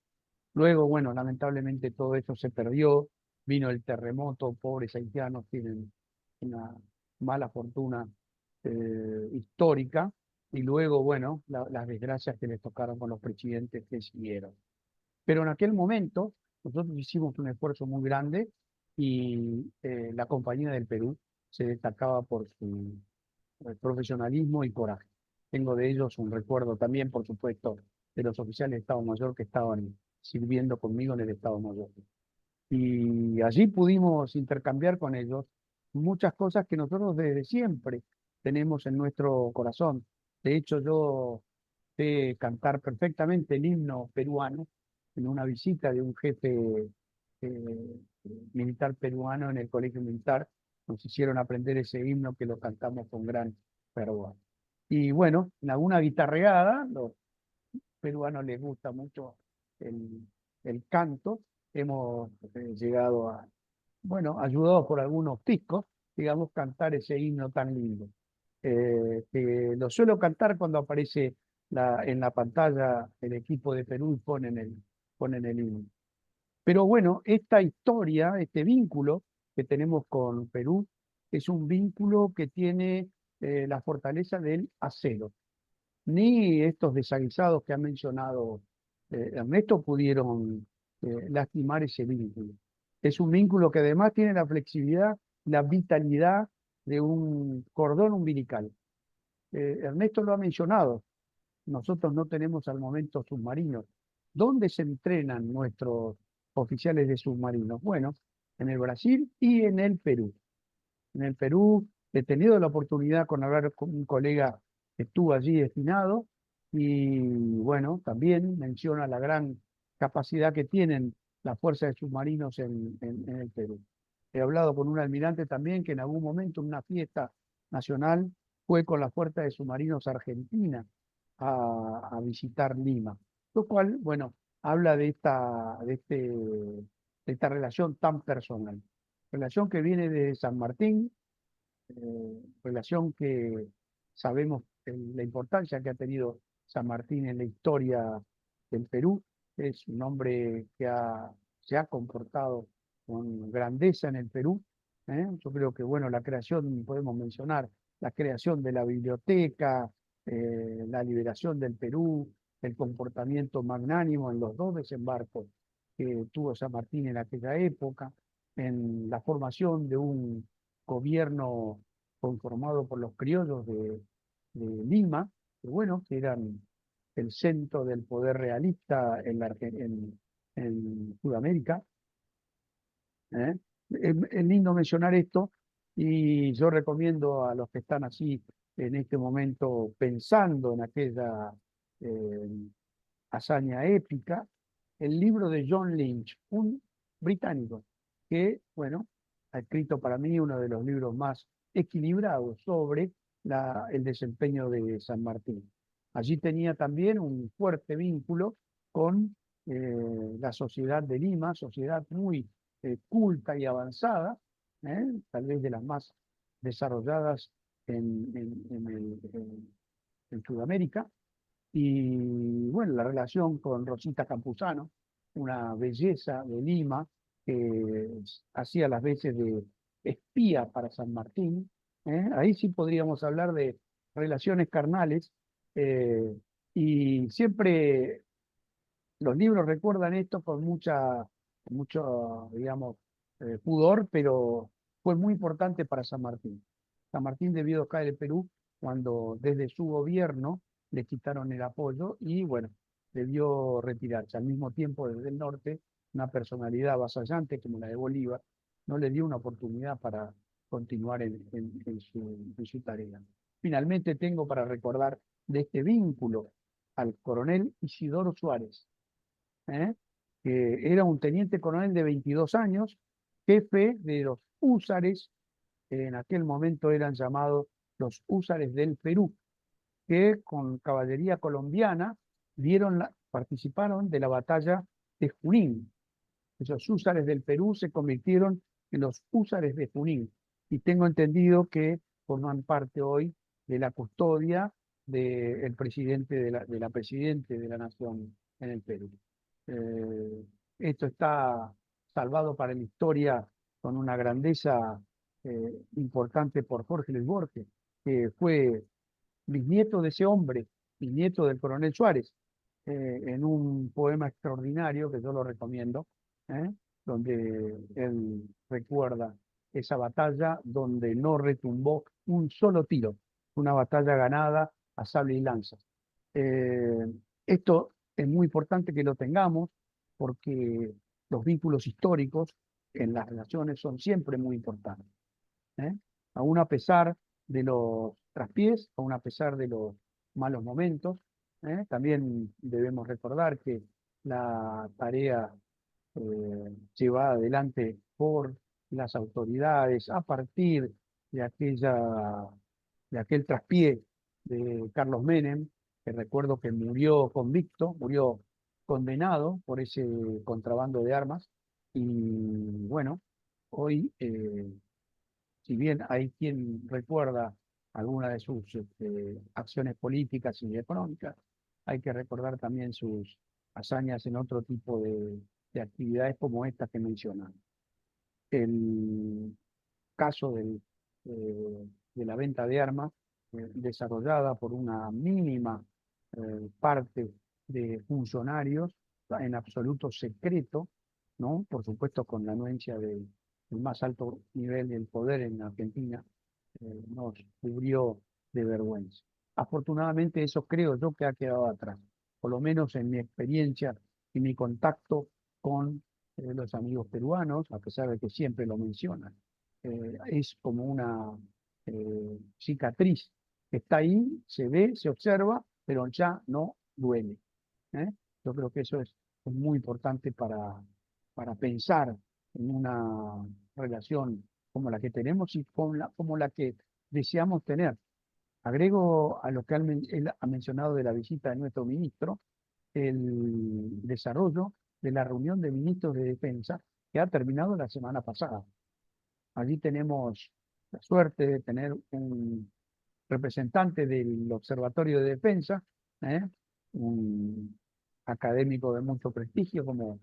Luego, bueno, lamentablemente todo eso se perdió. Vino el terremoto, pobres haitianos tienen una mala fortuna histórica. Y luego, bueno, las desgracias que les tocaron con los presidentes que siguieron. Pero en aquel momento nosotros hicimos un esfuerzo muy grande y la Compañía del Perú se destacaba por su profesionalismo y coraje. Tengo de ellos un recuerdo también, por supuesto, de los oficiales de Estado Mayor que estaban sirviendo conmigo en el Estado Mayor. Y allí pudimos intercambiar con ellos muchas cosas que nosotros desde siempre tenemos en nuestro corazón. De hecho, yo sé cantar perfectamente el himno peruano en una visita de un jefe eh, militar peruano en el colegio militar. Nos hicieron aprender ese himno que lo cantamos con gran fervor. Y bueno, en alguna guitarreada, los peruanos les gusta mucho el, el canto, hemos llegado a, bueno, ayudados por algunos ticos, digamos, cantar ese himno tan lindo. Que lo suelo cantar cuando aparece en la pantalla el equipo de Perú y ponen el himno. Pero bueno, esta historia, este vínculo que tenemos con Perú, es un vínculo que tiene la fortaleza del acero. Ni estos desaguisados que ha mencionado Ernesto pudieron lastimar ese vínculo. Es un vínculo que además tiene la flexibilidad, la vitalidad de un cordón umbilical. Ernesto lo ha mencionado, nosotros no tenemos al momento submarinos. ¿Dónde se entrenan nuestros oficiales de submarinos? Bueno, en el Brasil y en el Perú. En el Perú he tenido la oportunidad con hablar con un colega que estuvo allí destinado y bueno, también menciona la gran capacidad que tienen las fuerzas de submarinos en el Perú. He hablado con un almirante también que en algún momento en una fiesta nacional fue con la Fuerza de Submarinos Argentina a visitar Lima, lo cual, bueno, habla de esta relación tan personal. Relación que viene de San Martín, relación que sabemos la importancia que ha tenido San Martín en la historia del Perú. Es un hombre que se ha comportado con grandeza en el Perú. Yo creo que, bueno, la creación, podemos mencionar, la creación de la biblioteca, la liberación del Perú, el comportamiento magnánimo en los dos desembarcos que tuvo San Martín en aquella época, en la formación de un gobierno conformado por los criollos de Lima, que bueno, que eran el centro del poder realista en Sudamérica. ¿eh? Es lindo mencionar esto y yo recomiendo a los que están así en este momento pensando en aquella eh, hazaña épica, el libro de John Lynch, un británico, que, bueno, ha escrito para mí uno de los libros más equilibrados sobre el desempeño de San Martín. Allí tenía también un fuerte vínculo con la sociedad de Lima, sociedad muy culta y avanzada, tal vez de las más desarrolladas en Sudamérica, y bueno, la relación con Rosita Campuzano, una belleza de Lima, que hacía las veces de espía para San Martín. Ahí sí podríamos hablar de relaciones carnales. eh, y siempre los libros recuerdan esto con mucho, digamos, pudor, pero fue muy importante para San Martín. San Martín debió caer el Perú cuando desde su gobierno le quitaron el apoyo y bueno, debió retirarse. Al mismo tiempo, desde el norte, una personalidad avasallante como la de Bolívar no le dio una oportunidad para continuar en su tarea. Finalmente tengo para recordar de este vínculo al coronel Isidoro Suárez, que era un teniente coronel de 22 años, jefe de los húsares, que en aquel momento eran llamados los húsares del Perú, que con caballería colombiana participaron de la batalla de Junín. Esos húsares del Perú se convirtieron en los húsares de Junín, y tengo entendido que forman parte hoy de la custodia del presidente de la presidente de la nación en el Perú. Eh, Esto está salvado para la historia con una grandeza importante por Jorge Luis Borges, que fue bisnieto de ese hombre, bisnieto del coronel Suárez, en un poema extraordinario que yo lo recomiendo, ¿eh? Donde él recuerda esa batalla donde no retumbó un solo tiro, una batalla ganada a sable y lanza. Eh, Esto es muy importante que lo tengamos porque los vínculos históricos en las relaciones son siempre muy importantes. ¿eh? Aún a pesar de los traspiés, aún a pesar de los malos momentos, también debemos recordar que la tarea llevada adelante por las autoridades a partir de de aquel traspié de Carlos Menem, que recuerdo que murió convicto, murió condenado por ese contrabando de armas, Y bueno, hoy, si bien hay quien recuerda algunas de sus acciones políticas y económicas, hay que recordar también sus hazañas en otro tipo de actividades como estas que mencionan. El caso de la venta de armas desarrollada por una mínima parte de funcionarios en absoluto secreto, ¿no? Por supuesto con la anuencia del más alto nivel del poder en Argentina, nos cubrió de vergüenza. Afortunadamente eso creo yo que ha quedado atrás, por lo menos en mi experiencia y mi contacto con los amigos peruanos, a pesar de que siempre lo mencionan. Es como una cicatriz que está ahí, se ve, se observa, pero ya no duele. ¿Eh? Yo creo que eso es muy importante para pensar en una relación como la que tenemos y como la que deseamos tener. Agrego a lo que él ha mencionado de la visita de nuestro ministro, el desarrollo de la reunión de ministros de defensa que ha terminado la semana pasada. Allí tenemos la suerte de tener un representante del Observatorio de Defensa, un académico de mucho prestigio como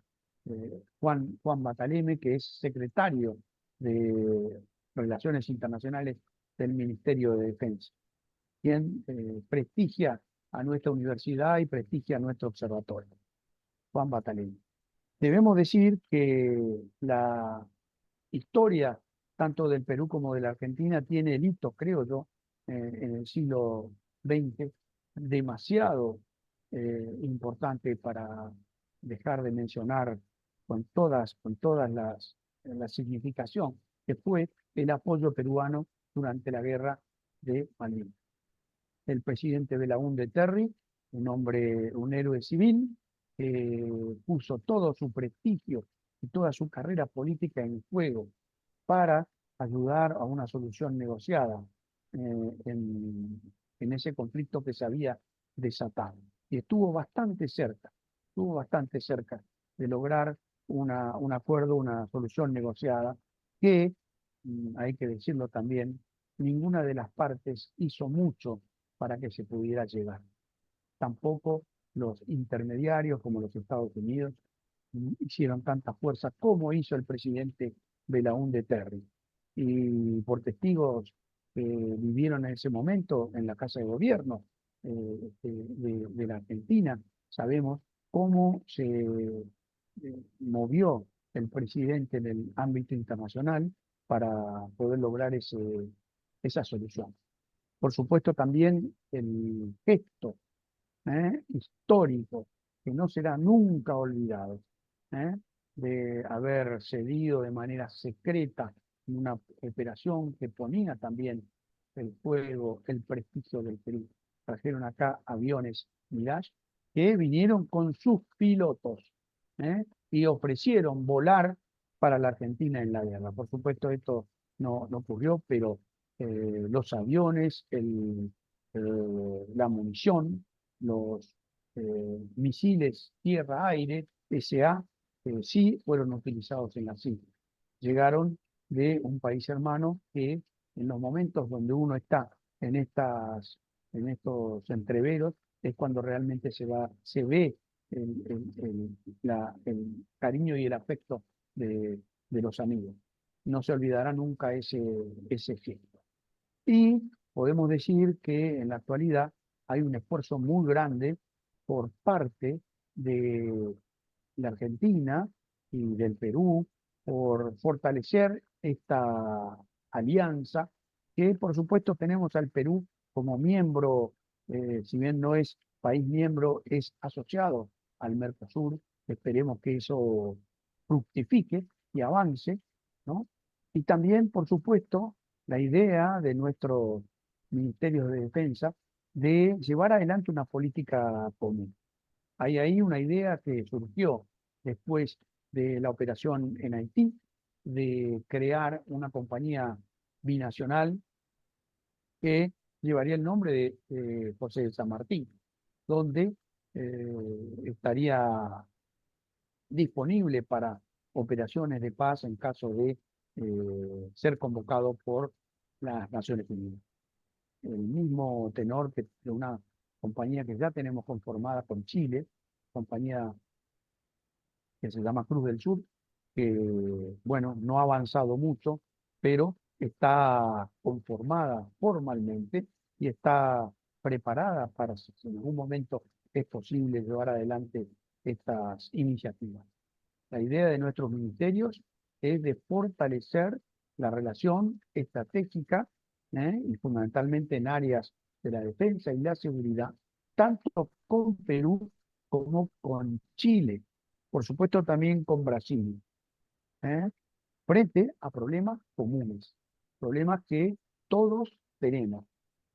Juan Bataleme, que es secretario de Relaciones Internacionales del Ministerio de Defensa, quien prestigia a nuestra universidad y prestigia a nuestro observatorio. Juan Bataleme. Debemos decir que la historia tanto del Perú como de la Argentina tiene el hito, creo yo, en el siglo XX, demasiado importante para dejar de mencionar con todas la significación que fue el apoyo peruano durante la guerra de Malvinas. El presidente Belaúnde Terry, un hombre, un héroe civil, puso todo su prestigio y toda su carrera política en juego para ayudar a una solución negociada en ese conflicto que se había desatado. Y estuvo bastante cerca de lograr un acuerdo, una solución negociada, que, hay que decirlo también, ninguna de las partes hizo mucho para que se pudiera llegar. Tampoco los intermediarios como los Estados Unidos hicieron tanta fuerza como hizo el presidente Belaúnde Terry. Y por testigos que vivieron en ese momento en la Casa de Gobierno de la Argentina, sabemos cómo se movió el presidente en el ámbito internacional para poder lograr esa solución. Por supuesto, también el gesto histórico, que no será nunca olvidado, de haber cedido de manera secreta en una operación que ponía también el fuego, el prestigio del Perú. Trajeron acá aviones Mirage que vinieron con sus pilotos y ofrecieron volar para la Argentina en la guerra. Por supuesto, esto no ocurrió, pero los aviones, la munición, los misiles tierra-aire, SA, sí fueron utilizados en la CIT. Llegaron de un país hermano que en los momentos donde uno está en estos entreveros es cuando realmente se ve el cariño y el afecto de los amigos. No se olvidará nunca ese gesto. Y podemos decir que en la actualidad hay un esfuerzo muy grande por parte de la Argentina y del Perú por fortalecer esta alianza, que por supuesto tenemos al Perú como miembro, si bien no es país miembro, es asociado al Mercosur. Esperemos que eso fructifique y avance, ¿no? Y también, por supuesto, la idea de nuestro Ministerio de Defensa de llevar adelante una política común. Hay ahí una idea que surgió después de la operación en Haití, de crear una compañía binacional que llevaría el nombre de José de San Martín, donde estaría disponible para operaciones de paz en caso de ser convocado por las Naciones Unidas. El mismo tenor que de una compañía que ya tenemos conformada con Chile, compañía que se llama Cruz del Sur, que, bueno, no ha avanzado mucho, pero está conformada formalmente y está preparada para, si en algún momento es posible, llevar adelante estas iniciativas. La idea de nuestros ministerios es de fortalecer la relación estratégica y fundamentalmente en áreas de la defensa y la seguridad, tanto con Perú como con Chile, por supuesto también con Brasil, ¿eh? Frente a problemas comunes, problemas que todos tenemos.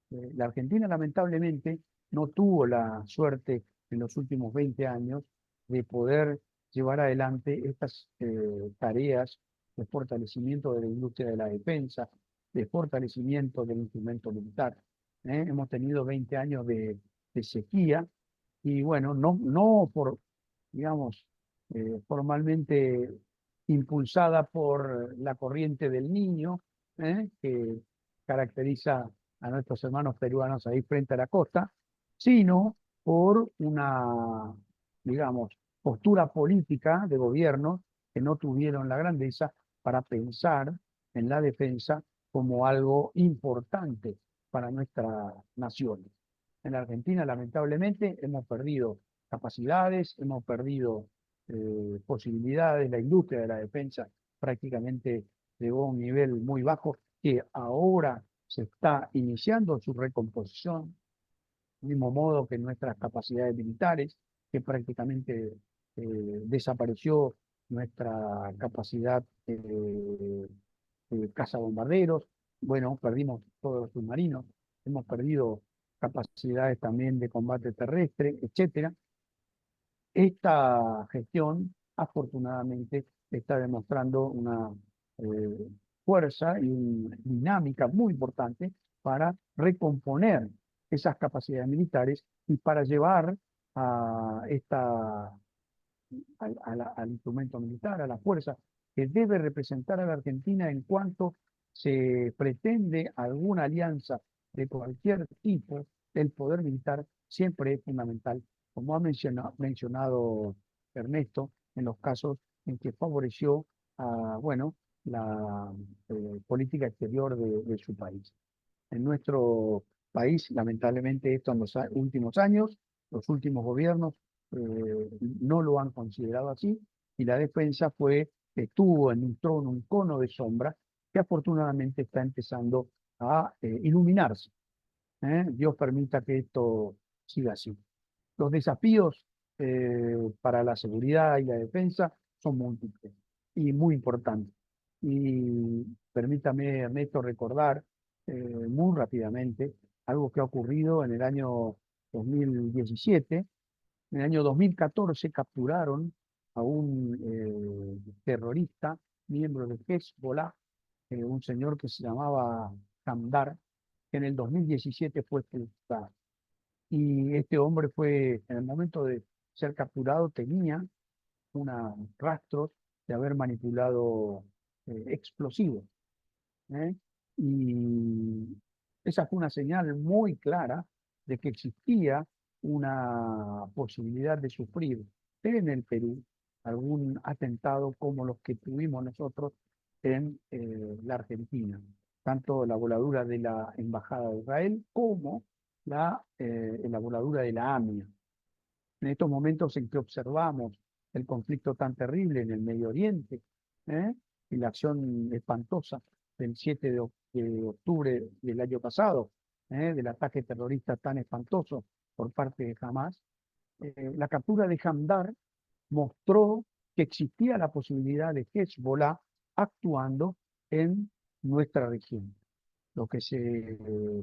La Argentina lamentablemente no tuvo la suerte en los últimos 20 años de poder llevar adelante estas tareas de fortalecimiento de la industria de la defensa, de fortalecimiento del instrumento militar. Hemos tenido 20 años de sequía y bueno, no por, digamos, formalmente impulsada por la corriente del Niño, que caracteriza a nuestros hermanos peruanos ahí frente a la costa, sino por una, digamos, postura política de gobierno que no tuvieron la grandeza para pensar en la defensa como algo importante para nuestra nación. En la Argentina, lamentablemente, hemos perdido capacidades, hemos perdido posibilidades, la industria de la defensa prácticamente llegó a un nivel muy bajo que ahora se está iniciando su recomposición, del mismo modo que nuestras capacidades militares, que prácticamente desapareció nuestra capacidad cazabombarderos, bueno, perdimos todos los submarinos, hemos perdido capacidades también de combate terrestre, etcétera. Esta gestión, afortunadamente, está demostrando una fuerza y una dinámica muy importante para recomponer esas capacidades militares y para llevar a al instrumento militar, a la fuerza que debe representar a la Argentina en cuanto se pretende alguna alianza de cualquier tipo. El poder militar siempre es fundamental, como ha mencionado Ernesto, en los casos en que favoreció bueno, la política exterior de su país. En nuestro país, lamentablemente, esto en los últimos años, los últimos gobiernos no lo han considerado así, y la defensa estuvo en un trono, un cono de sombra, que afortunadamente está empezando a iluminarse. Dios permita que esto siga así. Los desafíos para la seguridad y la defensa son múltiples y muy importantes. Y permítame, Ernesto, recordar muy rápidamente algo que ha ocurrido en el año 2017. En el año 2014 capturaron a un terrorista, miembro de Hezbollah, un señor que se llamaba Hamdar, que en el 2017 fue expulsado. Y este hombre en el momento de ser capturado, tenía rastros de haber manipulado explosivos. Y esa fue una señal muy clara de que existía una posibilidad de sufrir en el Perú algún atentado como los que tuvimos nosotros en la Argentina, tanto la voladura de la Embajada de Israel como la voladura de la AMIA. En estos momentos en que observamos el conflicto tan terrible en el Medio Oriente y la acción espantosa del 7 de octubre del año pasado, del ataque terrorista tan espantoso por parte de Hamas, la captura de Hamdar mostró que existía la posibilidad de Hezbollah actuando en nuestra región. Lo que se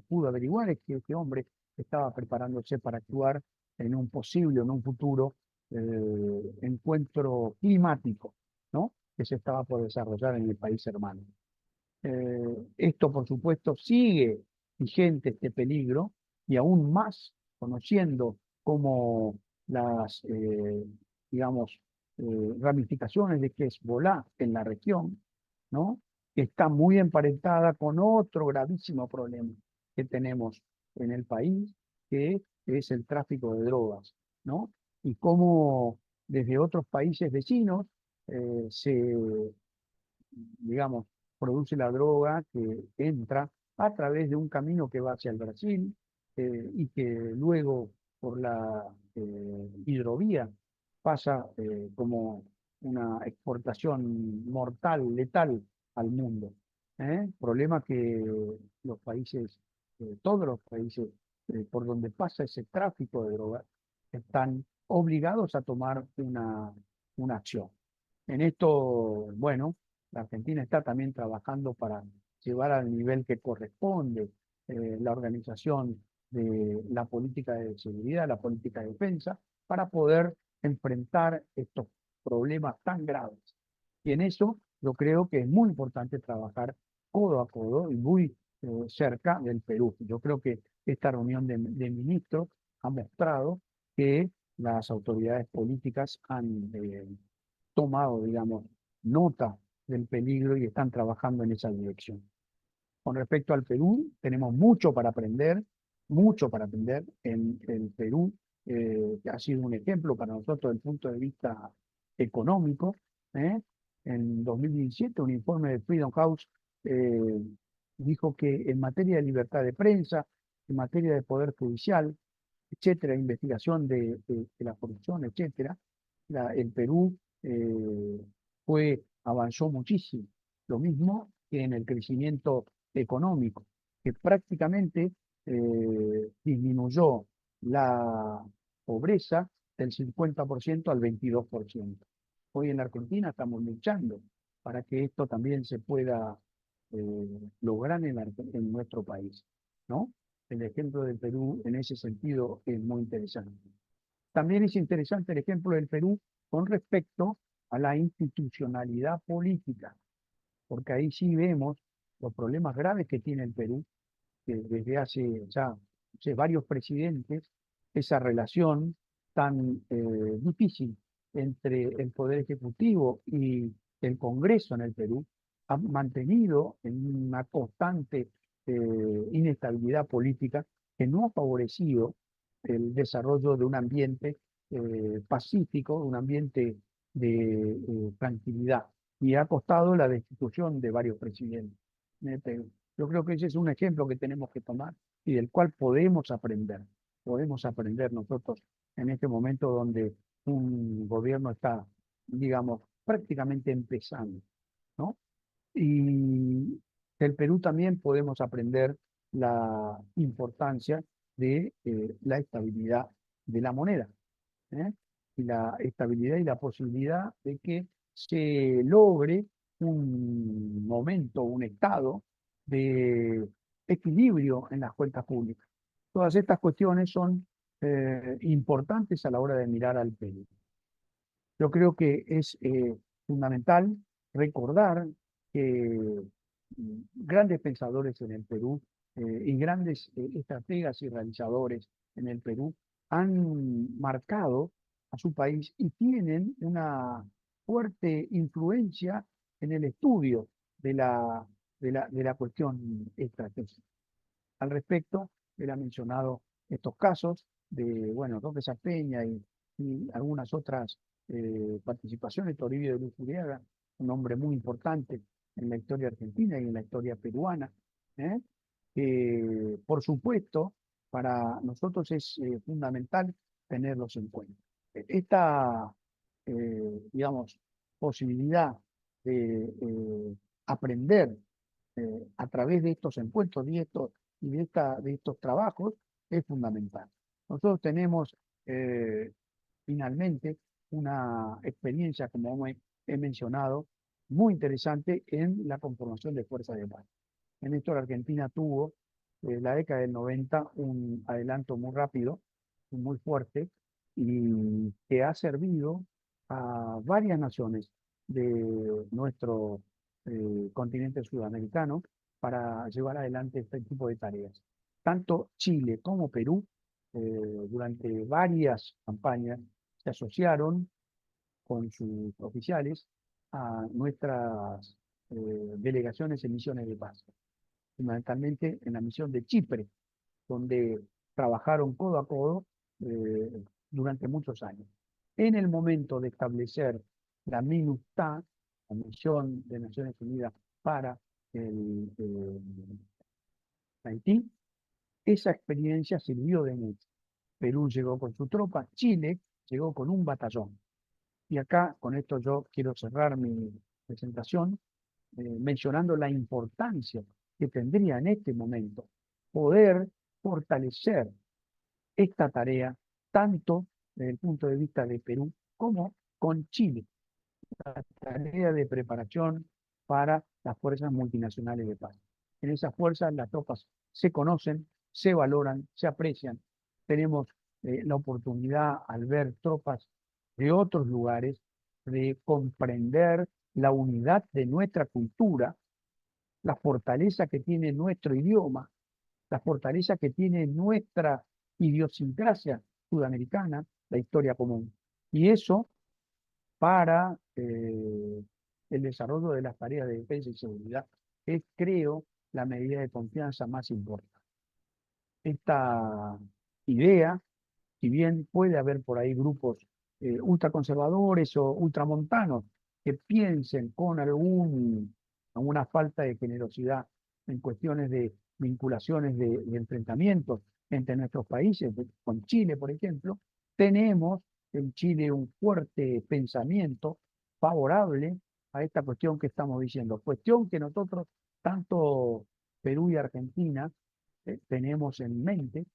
pudo averiguar es que este hombre estaba preparándose para actuar en un posible, en un futuro encuentro climático, ¿no?, que se estaba por desarrollar en el país hermano. Esto, por supuesto, sigue vigente este peligro, y aún más conociendo cómo digamos, ramificaciones de Hezbolá en la región, ¿no? Que está muy emparentada con otro gravísimo problema que tenemos en el país, que es el tráfico de drogas, ¿no? Y cómo desde otros países vecinos se, digamos, produce la droga que entra a través de un camino que va hacia el Brasil y que luego por la hidrovía pasa como una exportación mortal, letal al mundo. Problema que los países, todos los países por donde pasa ese tráfico de drogas, están obligados a tomar una acción. En esto, bueno, la Argentina está también trabajando para llevar al nivel que corresponde la organización de la política de seguridad, la política de defensa, para poder enfrentar estos problemas tan graves. Y en eso yo creo que es muy importante trabajar codo a codo y muy cerca del Perú. Yo creo que esta reunión de ministros ha mostrado que las autoridades políticas han tomado, digamos, nota del peligro y están trabajando en esa dirección. Con respecto al Perú, tenemos mucho para aprender. En el Perú ha sido un ejemplo para nosotros desde el punto de vista económico. ¿eh? En 2017, un informe de Freedom House eh, dijo que en materia de libertad de prensa, en materia de poder judicial, etcétera, investigación de la corrupción, etcétera, el Perú avanzó muchísimo. Lo mismo que en el crecimiento económico, que prácticamente disminuyó la pobreza del 50% al 22%. Hoy en Argentina estamos luchando para que esto también se pueda lograr en nuestro país, ¿no? El ejemplo del Perú en ese sentido es muy interesante. También es interesante el ejemplo del Perú con respecto a la institucionalidad política, porque ahí sí vemos los problemas graves que tiene el Perú, que desde hace ya varios presidentes, esa relación tan difícil entre el Poder Ejecutivo y el Congreso en el Perú, ha mantenido en una constante inestabilidad política que no ha favorecido el desarrollo de un ambiente pacífico, un ambiente de tranquilidad, y ha costado la destitución de varios presidentes. Yo creo que ese es un ejemplo que tenemos que tomar y del cual podemos aprender. Podemos aprender nosotros en este momento donde un gobierno está, digamos, prácticamente empezando, ¿no? Y del Perú también podemos aprender la importancia de la estabilidad de la moneda, ¿eh? Y la estabilidad y la posibilidad de que se logre un momento, un estado de equilibrio en las cuentas públicas. Todas estas cuestiones son importantes a la hora de mirar al Perú. Yo creo que es fundamental recordar que grandes pensadores en el Perú y grandes estrategas y realizadores en el Perú han marcado a su país y tienen una fuerte influencia en el estudio de la cuestión estratégica. Al respecto, él ha mencionado estos casos de, bueno, Roque Peña y algunas otras participaciones, Toribio de Luzuriaga, un hombre muy importante en la historia argentina y en la historia peruana, ¿eh? Que, por supuesto, para nosotros es fundamental tenerlos en cuenta. Esta, digamos, posibilidad de aprender a través de estos encuentros y de estos trabajos es fundamental. Nosotros tenemos finalmente una experiencia, como he mencionado, muy interesante en la conformación de fuerzas de paz. En esto la Argentina tuvo la década del 90 un adelanto muy rápido, muy fuerte, y que ha servido a varias naciones de nuestro continente sudamericano para llevar adelante este tipo de tareas. Tanto Chile como Perú, durante varias campañas, se asociaron con sus oficiales a nuestras delegaciones en misiones de paz, fundamentalmente en la misión de Chipre, donde trabajaron codo a codo durante muchos años. En el momento de establecer la MINUSTAH, la misión de Naciones Unidas para Haití, esa experiencia sirvió de mucho. Perú llegó con su tropa, Chile llegó con un batallón. Y acá, con esto yo quiero cerrar mi presentación mencionando la importancia que tendría en este momento poder fortalecer esta tarea, tanto desde el punto de vista de Perú como con Chile, la tarea de preparación para las fuerzas multinacionales de paz. En esas fuerzas las tropas se conocen, se valoran, se aprecian. Tenemos la oportunidad al ver tropas de otros lugares de comprender la unidad de nuestra cultura, la fortaleza que tiene nuestro idioma, la fortaleza que tiene nuestra idiosincrasia sudamericana, la historia común. Y eso para el desarrollo de las tareas de defensa y seguridad es, creo, la medida de confianza más importante. Esta idea, si bien puede haber por ahí grupos ultraconservadores o ultramontanos que piensen con alguna falta de generosidad en cuestiones de vinculaciones de enfrentamientos entre nuestros países, con Chile, por ejemplo, tenemos en Chile un fuerte pensamiento favorable a esta cuestión que estamos diciendo, cuestión que nosotros, tanto Perú y Argentina, tenemos en mente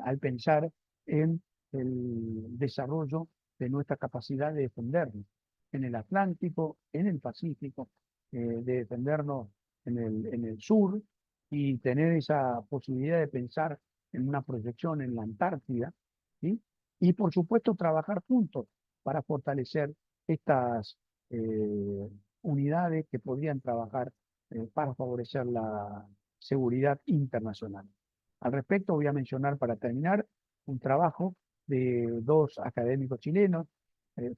al pensar en el desarrollo de nuestra capacidad de defendernos en el Atlántico, en el Pacífico, de defendernos en el sur y tener esa posibilidad de pensar en una proyección en la Antártida, ¿sí? Y por supuesto trabajar juntos para fortalecer estas unidades que podrían trabajar para favorecer la seguridad internacional. Al respecto, voy a mencionar para terminar un trabajo de dos académicos chilenos,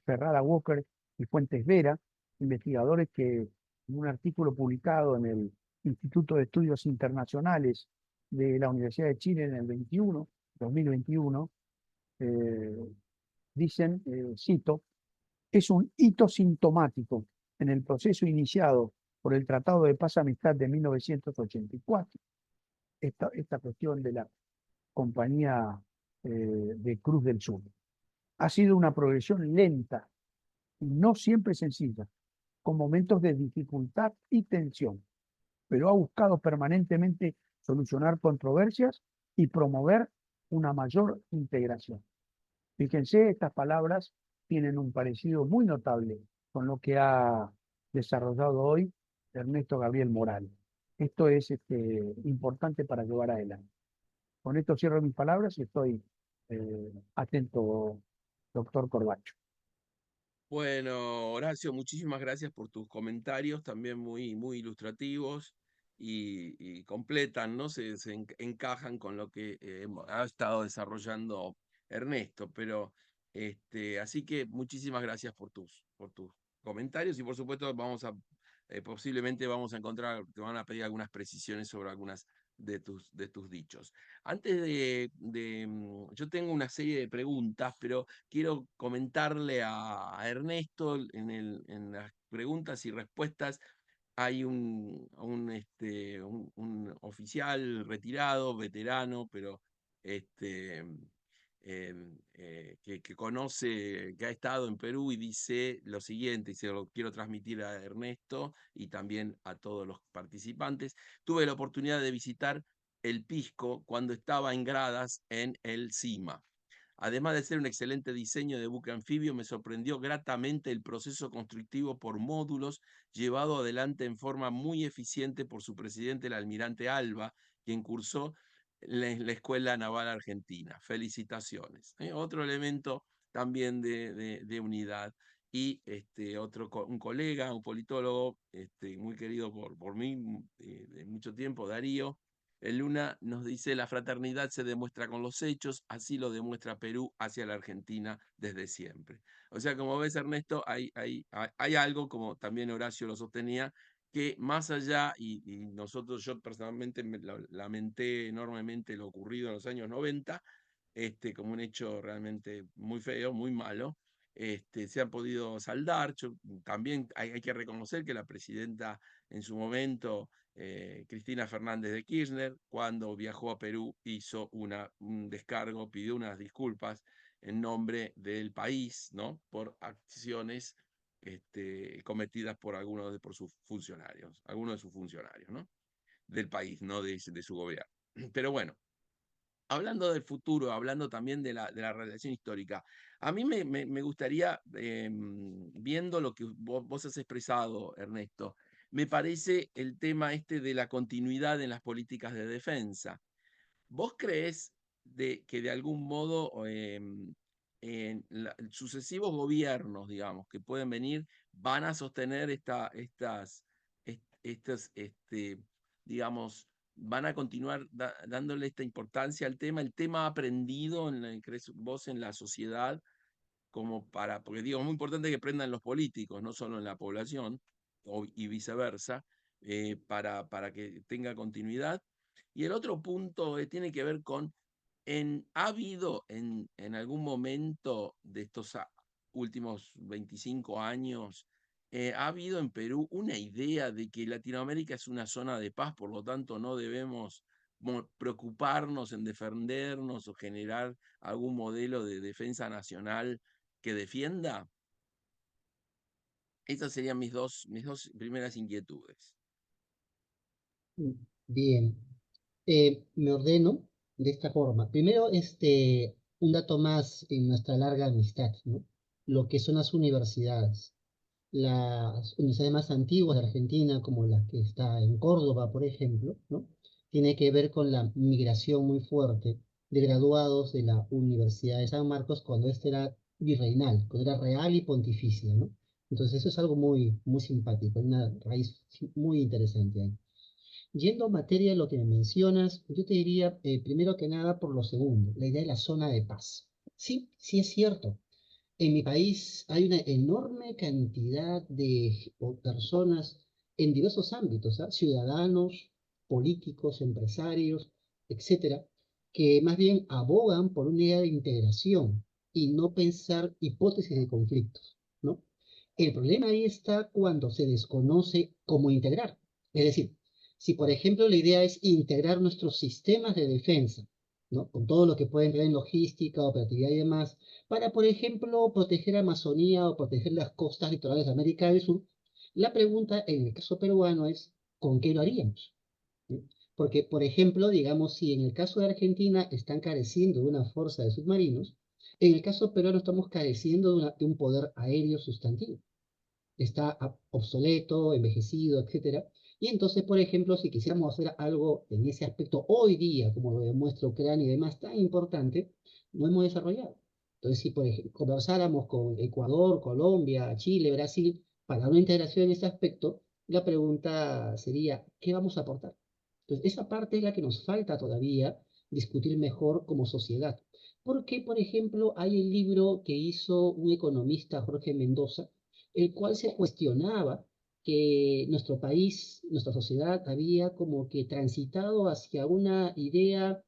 Ferrara Walker y Fuentes Vera, investigadores que en un artículo publicado en el Instituto de Estudios Internacionales de la Universidad de Chile en el 2021, dicen, cito, es un hito sintomático en el proceso iniciado por el Tratado de Paz y Amistad de 1984, esta cuestión de la Compañía de Cruz del Sur. Ha sido una progresión lenta y no siempre sencilla, con momentos de dificultad y tensión, pero ha buscado permanentemente solucionar controversias y promover una mayor integración. Fíjense, estas palabras tienen un parecido muy notable con lo que ha desarrollado hoy Ernesto Gabriel Morales. Esto es importante para llevar adelante. Con esto cierro mis palabras y estoy atento, doctor Corbacho. Bueno, Horacio, muchísimas gracias por tus comentarios, también muy ilustrativos y completan, ¿no? Se encajan con lo que ha estado desarrollando Ernesto, pero así que muchísimas gracias por tus comentarios y por supuesto posiblemente vamos a encontrar, te van a pedir algunas precisiones sobre algunas de tus dichos. Yo tengo una serie de preguntas, pero quiero comentarle a Ernesto en las preguntas y respuestas. Hay un oficial retirado, veterano, pero este, que conoce, que ha estado en Perú y dice lo siguiente, y se lo quiero transmitir a Ernesto y también a todos los participantes. Tuve la oportunidad de visitar el Pisco cuando estaba en gradas en el CIMA. Además de ser un excelente diseño de buque anfibio, me sorprendió gratamente el proceso constructivo por módulos llevado adelante en forma muy eficiente por su presidente, el almirante Alba, quien cursó la Escuela Naval Argentina. Felicitaciones. Otro elemento también de unidad. Y un colega, un politólogo muy querido por mí de mucho tiempo, Darío, Luna nos dice, la fraternidad se demuestra con los hechos, así lo demuestra Perú hacia la Argentina desde siempre. O sea, como ves, Ernesto, hay algo, como también Horacio lo sostenía, que más allá, y nosotros, yo personalmente lamenté enormemente lo ocurrido en los años 90, como un hecho realmente muy feo, muy malo, se han podido saldar. También hay que reconocer que la presidenta en su momento, Cristina Fernández de Kirchner, cuando viajó a Perú, hizo un descargo, pidió unas disculpas en nombre del país, ¿no? Por acciones cometidas por por sus funcionarios, algunos de sus funcionarios, ¿no? Del país, no de su gobierno. Pero bueno, hablando del futuro, hablando también de la relación histórica, a mí me gustaría, viendo lo que vos has expresado, Ernesto, me parece el tema de la continuidad en las políticas de defensa. ¿Vos creés que de algún modo en sucesivos gobiernos, digamos, que pueden venir, van a sostener digamos, van a continuar dándole esta importancia al tema, el tema aprendido crees vos en la sociedad, porque digo, es muy importante que aprendan los políticos, no solo en la población, y viceversa, para que tenga continuidad? Y el otro punto tiene que ver con, ¿ha habido en algún momento de estos últimos 25 años, ha habido en Perú una idea de que Latinoamérica es una zona de paz, por lo tanto no debemos preocuparnos en defendernos o generar algún modelo de defensa nacional que defienda? Esas serían mis dos primeras inquietudes. Bien, me ordeno de esta forma. Primero, un dato más en nuestra larga amistad, ¿no? Lo que son las universidades. Las universidades más antiguas de Argentina, como la que está en Córdoba, por ejemplo, ¿no? Tiene que ver con la migración muy fuerte de graduados de la Universidad de San Marcos cuando era virreinal, cuando era real y pontificia, ¿no? Entonces eso es algo muy, muy simpático, hay una raíz muy interesante ahí. Yendo a materia de lo que me mencionas, yo te diría, primero que nada, por lo segundo, la idea de la zona de paz. Sí, sí es cierto. En mi país hay una enorme cantidad de personas en diversos ámbitos, ¿ah? Ciudadanos, políticos, empresarios, etcétera, que más bien abogan por una idea de integración y no pensar hipótesis de conflictos, ¿no? El problema ahí está cuando se desconoce cómo integrar. Es decir, si por ejemplo la idea es integrar nuestros sistemas de defensa, ¿no? Con todo lo que puede entrar en logística, operatividad y demás, para, por ejemplo, proteger Amazonía o proteger las costas litorales de América del Sur, la pregunta en el caso peruano es, ¿con qué lo haríamos? ¿Sí? Porque, por ejemplo, digamos, si en el caso de Argentina están careciendo de una fuerza de submarinos, en el caso peruano estamos careciendo de un poder aéreo sustantivo. Está obsoleto, envejecido, etcétera. Y entonces, por ejemplo, si quisiéramos hacer algo en ese aspecto hoy día, como lo demuestra Ucrania y demás, tan importante, no hemos desarrollado. Entonces, si por ejemplo, conversáramos con Ecuador, Colombia, Chile, Brasil, para una integración en ese aspecto, la pregunta sería, ¿qué vamos a aportar? Entonces, esa parte es la que nos falta todavía discutir mejor como sociedad. Porque, por ejemplo, hay el libro que hizo un economista, Jorge Mendoza, el cual se cuestionaba que nuestro país, nuestra sociedad había como que transitado hacia una idea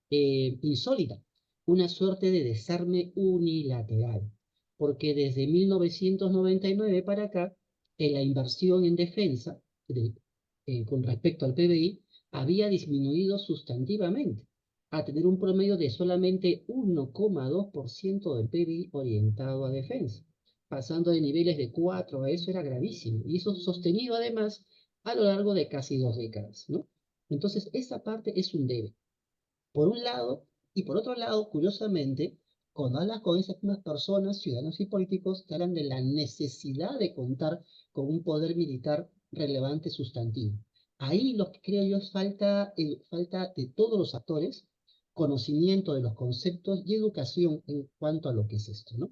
insólita, una suerte de desarme unilateral, porque desde 1999 para acá, la inversión en defensa con respecto al PBI había disminuido sustantivamente, a tener un promedio de solamente 1,2% del PBI orientado a defensa, pasando de niveles de 4 a eso era gravísimo, y eso sostenido además a lo largo de casi 2 décadas, ¿no? Entonces, esa parte es un debe por un lado, y por otro lado, curiosamente, cuando hablas con esas mismas personas, ciudadanos y políticos, te hablan de la necesidad de contar con un poder militar relevante sustantivo. Ahí lo que creo yo es falta de todos los actores, conocimiento de los conceptos y educación en cuanto a lo que es esto, ¿no?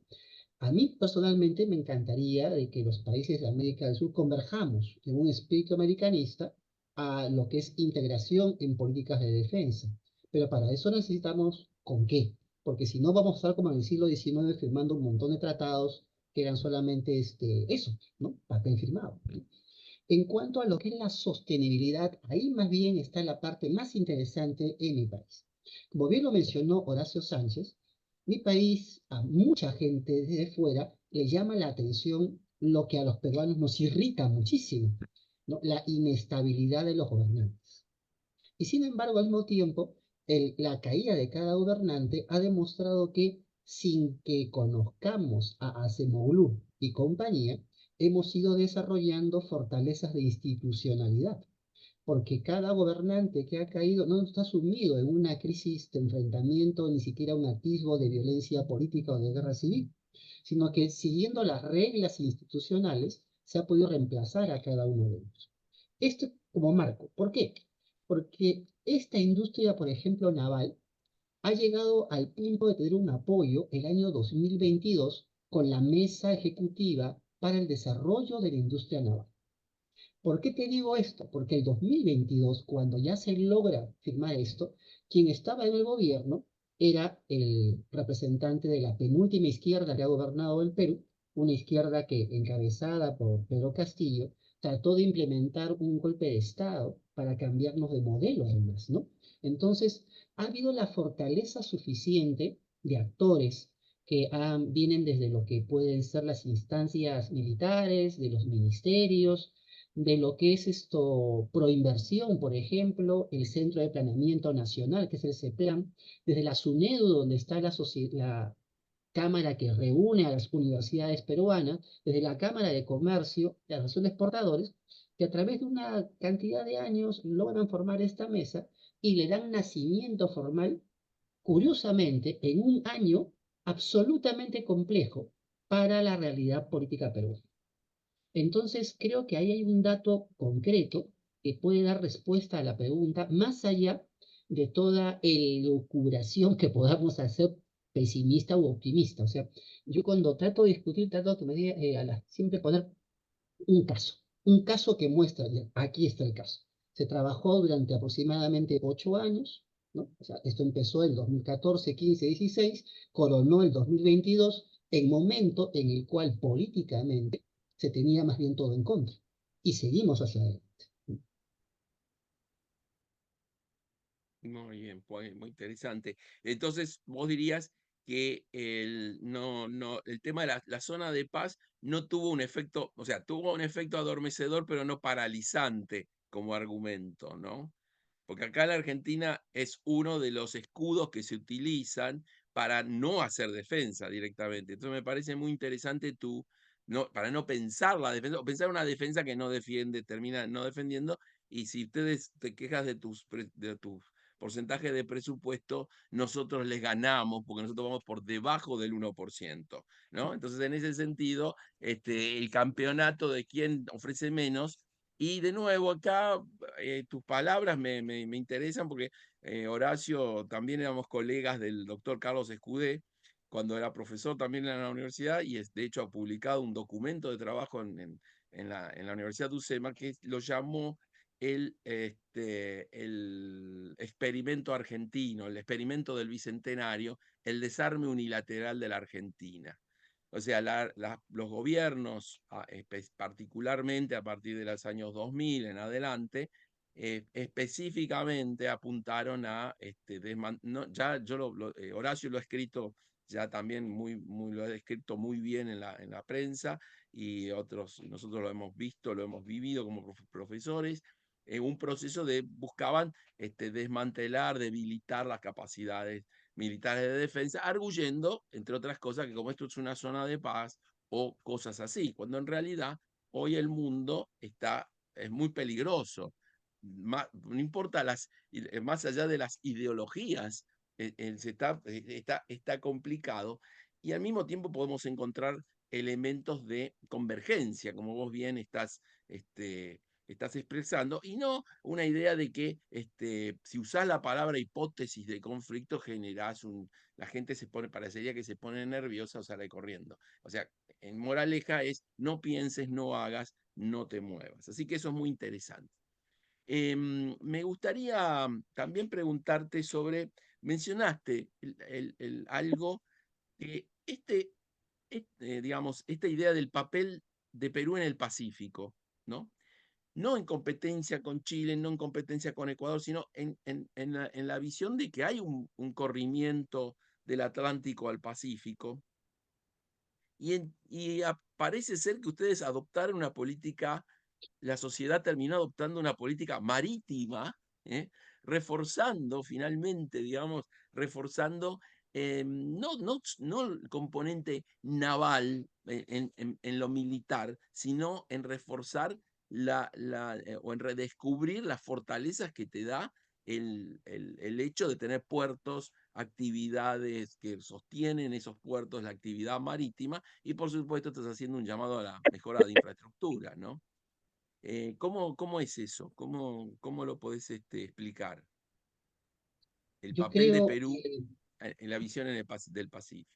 A mí personalmente me encantaría de que los países de América del Sur converjamos en un espíritu americanista a lo que es integración en políticas de defensa. Pero para eso necesitamos con qué, porque si no vamos a estar como en el siglo XIX firmando un montón de tratados que eran solamente eso, ¿no? Papel firmado. ¿No? En cuanto a lo que es la sostenibilidad, ahí más bien está la parte más interesante en mi país. Como bien lo mencionó Horacio Sánchez, mi país a mucha gente desde fuera le llama la atención lo que a los peruanos nos irrita muchísimo, ¿no? La inestabilidad de los gobernantes. Y sin embargo, al mismo tiempo, la caída de cada gobernante ha demostrado que sin que conozcamos a Acemoglu y compañía, hemos ido desarrollando fortalezas de institucionalidad, porque cada gobernante que ha caído no está sumido en una crisis de enfrentamiento, ni siquiera un atisbo de violencia política o de guerra civil, sino que siguiendo las reglas institucionales se ha podido reemplazar a cada uno de ellos. Esto como marco. ¿Por qué? Porque esta industria, por ejemplo, naval, ha llegado al punto de tener un apoyo el año 2022 con la Mesa Ejecutiva para el Desarrollo de la Industria Naval. ¿Por qué te digo esto? Porque el 2022, cuando ya se logra firmar esto, quien estaba en el gobierno era el representante de la penúltima izquierda que ha gobernado el Perú, una izquierda que, encabezada por Pedro Castillo, trató de implementar un golpe de Estado para cambiarnos de modelo, además, ¿no? Entonces, ha habido la fortaleza suficiente de actores que vienen desde lo que pueden ser las instancias militares, de los ministerios, de lo que es proinversión, por ejemplo, el Centro de Planeamiento Nacional, que es el CEPLAN, desde la SUNEDU, donde está la cámara que reúne a las universidades peruanas, desde la Cámara de Comercio, de las Asociaciones Exportadores, que a través de una cantidad de años logran formar esta mesa y le dan nacimiento formal, curiosamente, en un año absolutamente complejo para la realidad política peruana. Entonces, creo que ahí hay un dato concreto que puede dar respuesta a la pregunta, más allá de toda elucubración que podamos hacer pesimista u optimista. O sea, yo cuando trato de discutir, trato que me diga, siempre poner un caso que muestra, aquí está el caso. Se trabajó durante aproximadamente 8 años, ¿no? O sea, esto empezó en 2014, 15, 16, coronó el 2022, en momento en el cual políticamente se tenía más bien todo en contra. Y seguimos hacia adelante. Muy bien, pues, muy interesante. Entonces, vos dirías que el tema de la zona de paz no tuvo un efecto, o sea, tuvo un efecto adormecedor, pero no paralizante como argumento, ¿no? Porque acá en la Argentina es uno de los escudos que se utilizan para no hacer defensa directamente. Entonces me parece muy interesante para no pensar la defensa, o pensar una defensa que no defiende, termina no defendiendo, y si ustedes te quejas de tus porcentajes de presupuesto, nosotros les ganamos, porque nosotros vamos por debajo del 1%, ¿no? Entonces, en ese sentido, el campeonato de quién ofrece menos. Y de nuevo, acá tus palabras me interesan porque Horacio también éramos colegas del doctor Carlos Escudé cuando era profesor también en la universidad y de hecho ha publicado un documento de trabajo en la Universidad de UCEMA que lo llamó el experimento argentino, el experimento del Bicentenario, el desarme unilateral de la Argentina. O sea, los gobiernos, particularmente a partir de los años 2000 en adelante, específicamente apuntaron a, ya Horacio lo ha escrito ya también lo ha escrito muy bien en la prensa y nosotros lo hemos visto, lo hemos vivido como profesores, un proceso buscaban desmantelar, debilitar las capacidades militares de defensa, arguyendo, entre otras cosas, que como esto es una zona de paz o cosas así, cuando en realidad hoy el mundo es muy peligroso. No importa más allá de las ideologías, está complicado y al mismo tiempo podemos encontrar elementos de convergencia, como vos bien estás expresando, y no una idea de que si usás la palabra hipótesis de conflicto la gente parecería que se pone nerviosa o sale corriendo. O sea, en moraleja es no pienses, no hagas, no te muevas. Así que eso es muy interesante. Me gustaría también preguntarte sobre, mencionaste algo que digamos, esta idea del papel de Perú en el Pacífico, ¿no? No en competencia con Chile, no en competencia con Ecuador, sino en la visión de que hay un corrimiento del Atlántico al Pacífico. Parece ser que ustedes adoptaron una política, la sociedad terminó adoptando una política marítima, ¿eh? Reforzando finalmente, digamos, reforzando no el componente naval en lo militar, sino en reforzar o en redescubrir las fortalezas que te da el hecho de tener puertos, actividades que sostienen esos puertos, la actividad marítima, y por supuesto estás haciendo un llamado a la mejora de infraestructura, ¿no? ¿Cómo es eso? ¿Cómo lo podés explicar? El Yo papel de creo Perú que en la visión del Pacífico.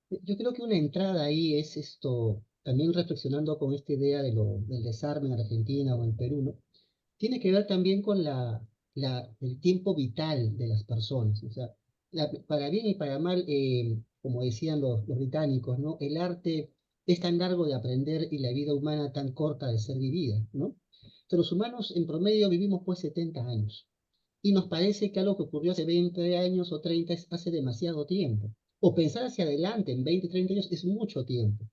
Yo creo que una entrada ahí es esto, también reflexionando con esta idea del desarme en Argentina o en Perú, ¿no? Tiene que ver también con el tiempo vital de las personas. O sea, para bien y para mal, como decían los británicos, ¿no? El arte es tan largo de aprender y la vida humana tan corta de ser vivida, ¿no? Entonces, los humanos en promedio vivimos pues 70 años y nos parece que algo que ocurrió hace 20 años o 30 es hace demasiado tiempo. O pensar hacia adelante en 20, 30 años es mucho tiempo.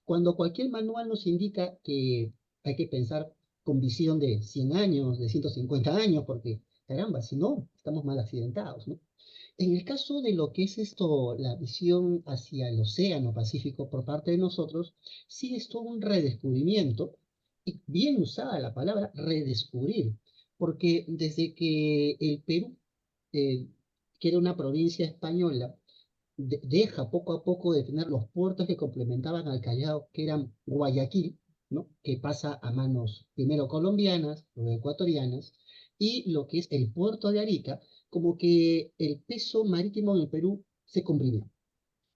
Cuando cualquier manual nos indica que hay que pensar con visión de 100 años, de 150 años, porque caramba, si no, estamos mal accidentados, ¿no? En el caso de lo que es esto, la visión hacia el Océano Pacífico por parte de nosotros, sí es todo un redescubrimiento, y bien usada la palabra redescubrir, porque desde que el Perú, eh, que era una provincia española, deja poco a poco de tener los puertos que complementaban al Callao, que eran Guayaquil, ¿no? Que pasa a manos primero colombianas, luego ecuatorianas, y lo que es el puerto de Arica, como que el peso marítimo en el Perú se comprimió.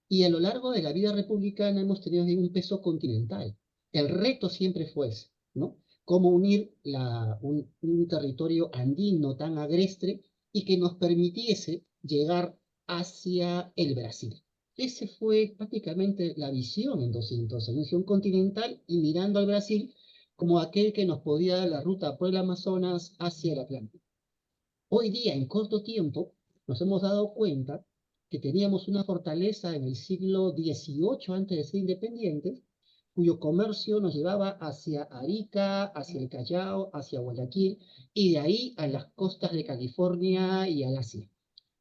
Y a lo largo de la vida republicana hemos tenido un peso continental. El reto siempre fue ese, ¿no? Cómo unir un territorio andino tan agreste y que nos permitiese llegar hacia el Brasil. Esa fue prácticamente la visión en 200 años, visión continental y mirando al Brasil como aquel que nos podía dar la ruta por el Amazonas hacia el Atlántico. Hoy día, en corto tiempo, nos hemos dado cuenta que teníamos una fortaleza en el siglo XVIII antes de ser independientes, cuyo comercio nos llevaba hacia Arica, hacia el Callao, hacia Guayaquil y de ahí a las costas de California y al Asia.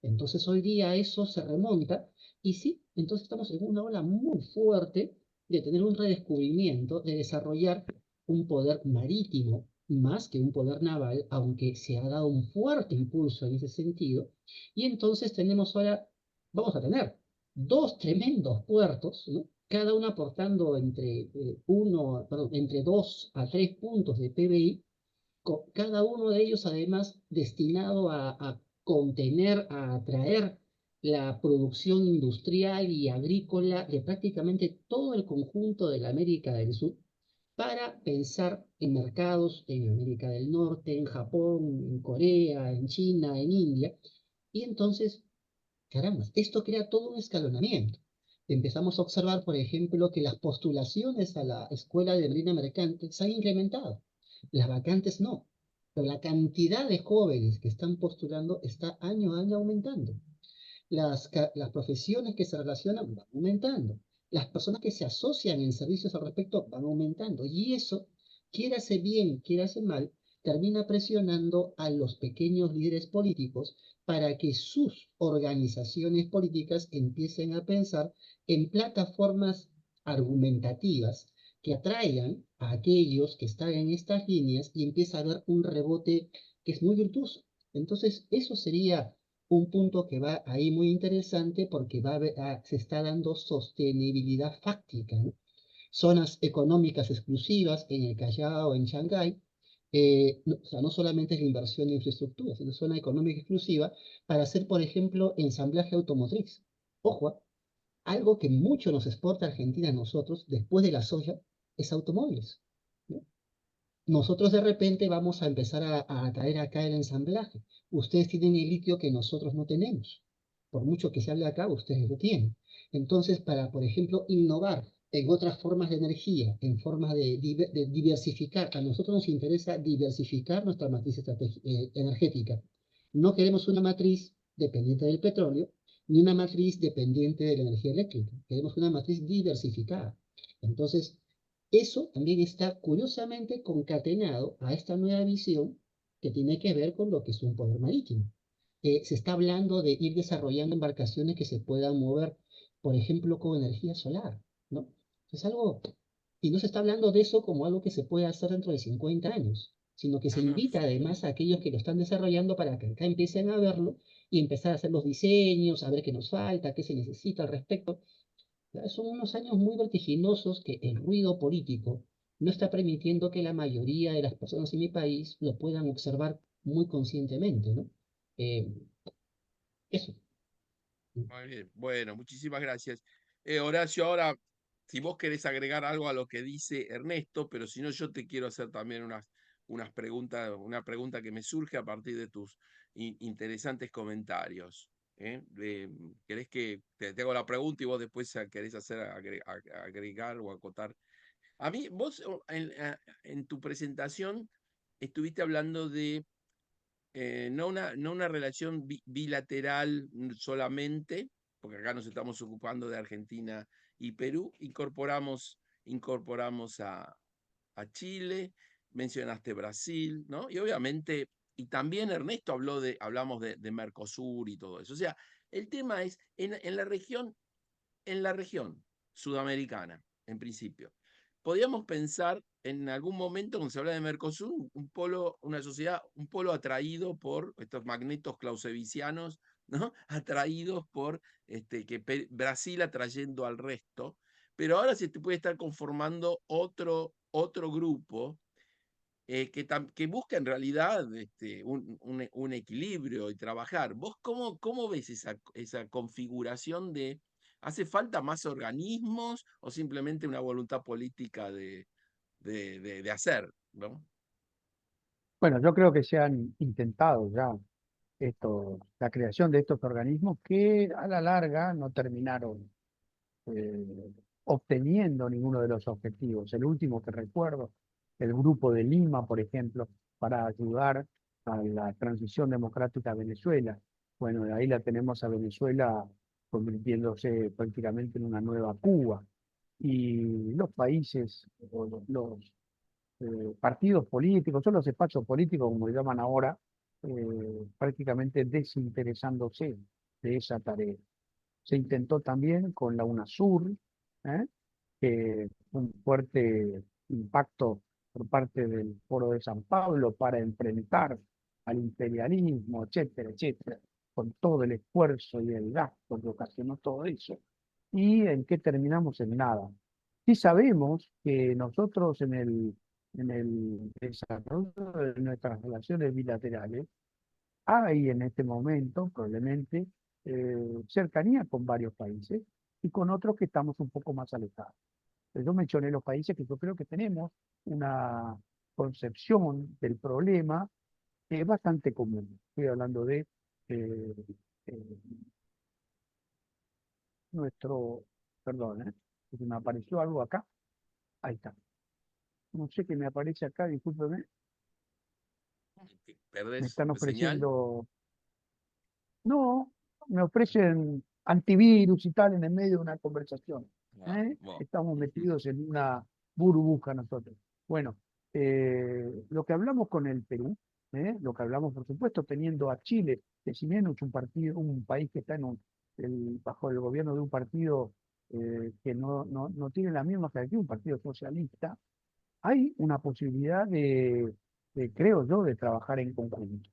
Entonces hoy día eso se remonta y sí, entonces estamos en una ola muy fuerte de tener un redescubrimiento, de desarrollar un poder marítimo más que un poder naval, aunque se ha dado un fuerte impulso en ese sentido. Y entonces tenemos ahora, vamos a tener dos tremendos puertos, ¿no? Cada uno aportando entre 2 a 3 puntos de PBI, cada uno de ellos además destinado a contener, a atraer la producción industrial y agrícola de prácticamente todo el conjunto de la América del Sur para pensar en mercados en América del Norte, en Japón, en Corea, en China, en India. Y entonces, caramba, esto crea todo un escalonamiento. Empezamos a observar, por ejemplo, que las postulaciones a la Escuela de Marina Mercante se han incrementado. Las vacantes no, pero la cantidad de jóvenes que están postulando está año a año aumentando. Las profesiones que se relacionan van aumentando. Las personas que se asocian en servicios al respecto van aumentando. Y eso, quiera hace bien, quiera hace mal, termina presionando a los pequeños líderes políticos para que sus organizaciones políticas empiecen a pensar en plataformas argumentativas que atraigan a aquellos que están en estas líneas y empieza a haber un rebote que es muy virtuoso. Entonces, eso sería un punto que va ahí muy interesante porque se está dando sostenibilidad fáctica, ¿no? Zonas económicas exclusivas en el Callao, en Shanghái, o sea, no solamente es la inversión en infraestructura, sino zona económica exclusiva para hacer, por ejemplo, ensamblaje automotriz. Ojo, algo que mucho nos exporta Argentina a nosotros, después de la soya, es automóviles, ¿no? nosotros de repente vamos a empezar a traer acá el ensamblaje. Ustedes tienen el litio que nosotros no tenemos. Por mucho que se hable acá, ustedes lo tienen. Entonces, para, por ejemplo, innovar en otras formas de energía, en formas de diversificar, a nosotros nos interesa diversificar nuestra matriz energética. No queremos una matriz dependiente del petróleo, ni una matriz dependiente de la energía eléctrica. Queremos una matriz diversificada. Entonces, eso también está curiosamente concatenado a esta nueva visión que tiene que ver con lo que es un poder marítimo. Se está hablando de ir desarrollando embarcaciones que se puedan mover, por ejemplo, con energía solar, ¿no? Es algo, y no se está hablando de eso como algo que se puede hacer dentro de 50 años, sino que se No, no, invita además a aquellos que lo están desarrollando para que acá empiecen a verlo y empezar a hacer los diseños, a ver qué nos falta, qué se necesita al respecto. Son unos años muy vertiginosos que el ruido político no está permitiendo que la mayoría de las personas en mi país lo puedan observar muy conscientemente, ¿no? Eh, Eso. muy bien. Bueno, muchísimas gracias. Horacio, ahora, si vos querés agregar algo a lo que dice Ernesto, pero si no, yo te quiero hacer también unas preguntas, una pregunta que me surge a partir de tus interesantes comentarios. ¿Querés que te hago la pregunta y vos después querés hacer agregar o acotar? A mí, vos en tu presentación estuviste hablando de no una relación bilateral solamente, porque acá nos estamos ocupando de Argentina y Perú, incorporamos a Chile, mencionaste Brasil, ¿no? Y obviamente, y también Ernesto hablamos de Mercosur y todo eso. O sea, el tema es en la región sudamericana, en principio. Podríamos pensar en algún momento, cuando se habla de Mercosur, un polo, una sociedad, un polo atraído por estos magnetos clausewicianos, ¿no? Atraídos por Brasil atrayendo al resto. Pero ahora se te puede estar conformando otro grupo que busca en realidad un equilibrio y trabajar. ¿Vos cómo ves esa configuración de, hace falta más organismos o simplemente una voluntad política de hacer, ¿no? Bueno, yo creo que se han intentado ya la creación de estos organismos que a la larga no terminaron eh, obteniendo ninguno de los objetivos. El último que recuerdo, el Grupo de Lima, por ejemplo, para ayudar a la transición democrática a Venezuela. Bueno, de ahí la tenemos a Venezuela convirtiéndose prácticamente en una nueva Cuba. Y los países, o partidos políticos, son los espacios políticos, como le llaman ahora, prácticamente desinteresándose de esa tarea. Se intentó también con la UNASUR, ¿eh? Un fuerte impacto por parte del Foro de San Pablo para enfrentar al imperialismo, etcétera, etcétera, con todo el esfuerzo y el gasto que ocasionó todo eso. ¿Y en qué terminamos? En nada. Sí sabemos que nosotros en el desarrollo de nuestras relaciones bilaterales hay en este momento probablemente cercanía con varios países y con otros que estamos un poco más alejados. Yo mencioné los países que yo creo que tenemos una concepción del problema que es bastante común. Estoy hablando de eh, eh, nuestro, perdón, porque me apareció algo acá. Ahí está. No sé qué me aparece acá, discúlpeme. Me ¿Perdés están la señal? ofreciendo, no, me ofrecen antivirus y tal en el medio de una conversación. Ah, bueno. Estamos metidos en una burbuja nosotros. Bueno, lo que hablamos con el Perú, lo que hablamos, por supuesto, teniendo a Chile, que si bien es un partido, un país que está bajo el gobierno de un partido que no tiene la misma característica, un partido socialista, hay una posibilidad creo yo, de trabajar en conjunto.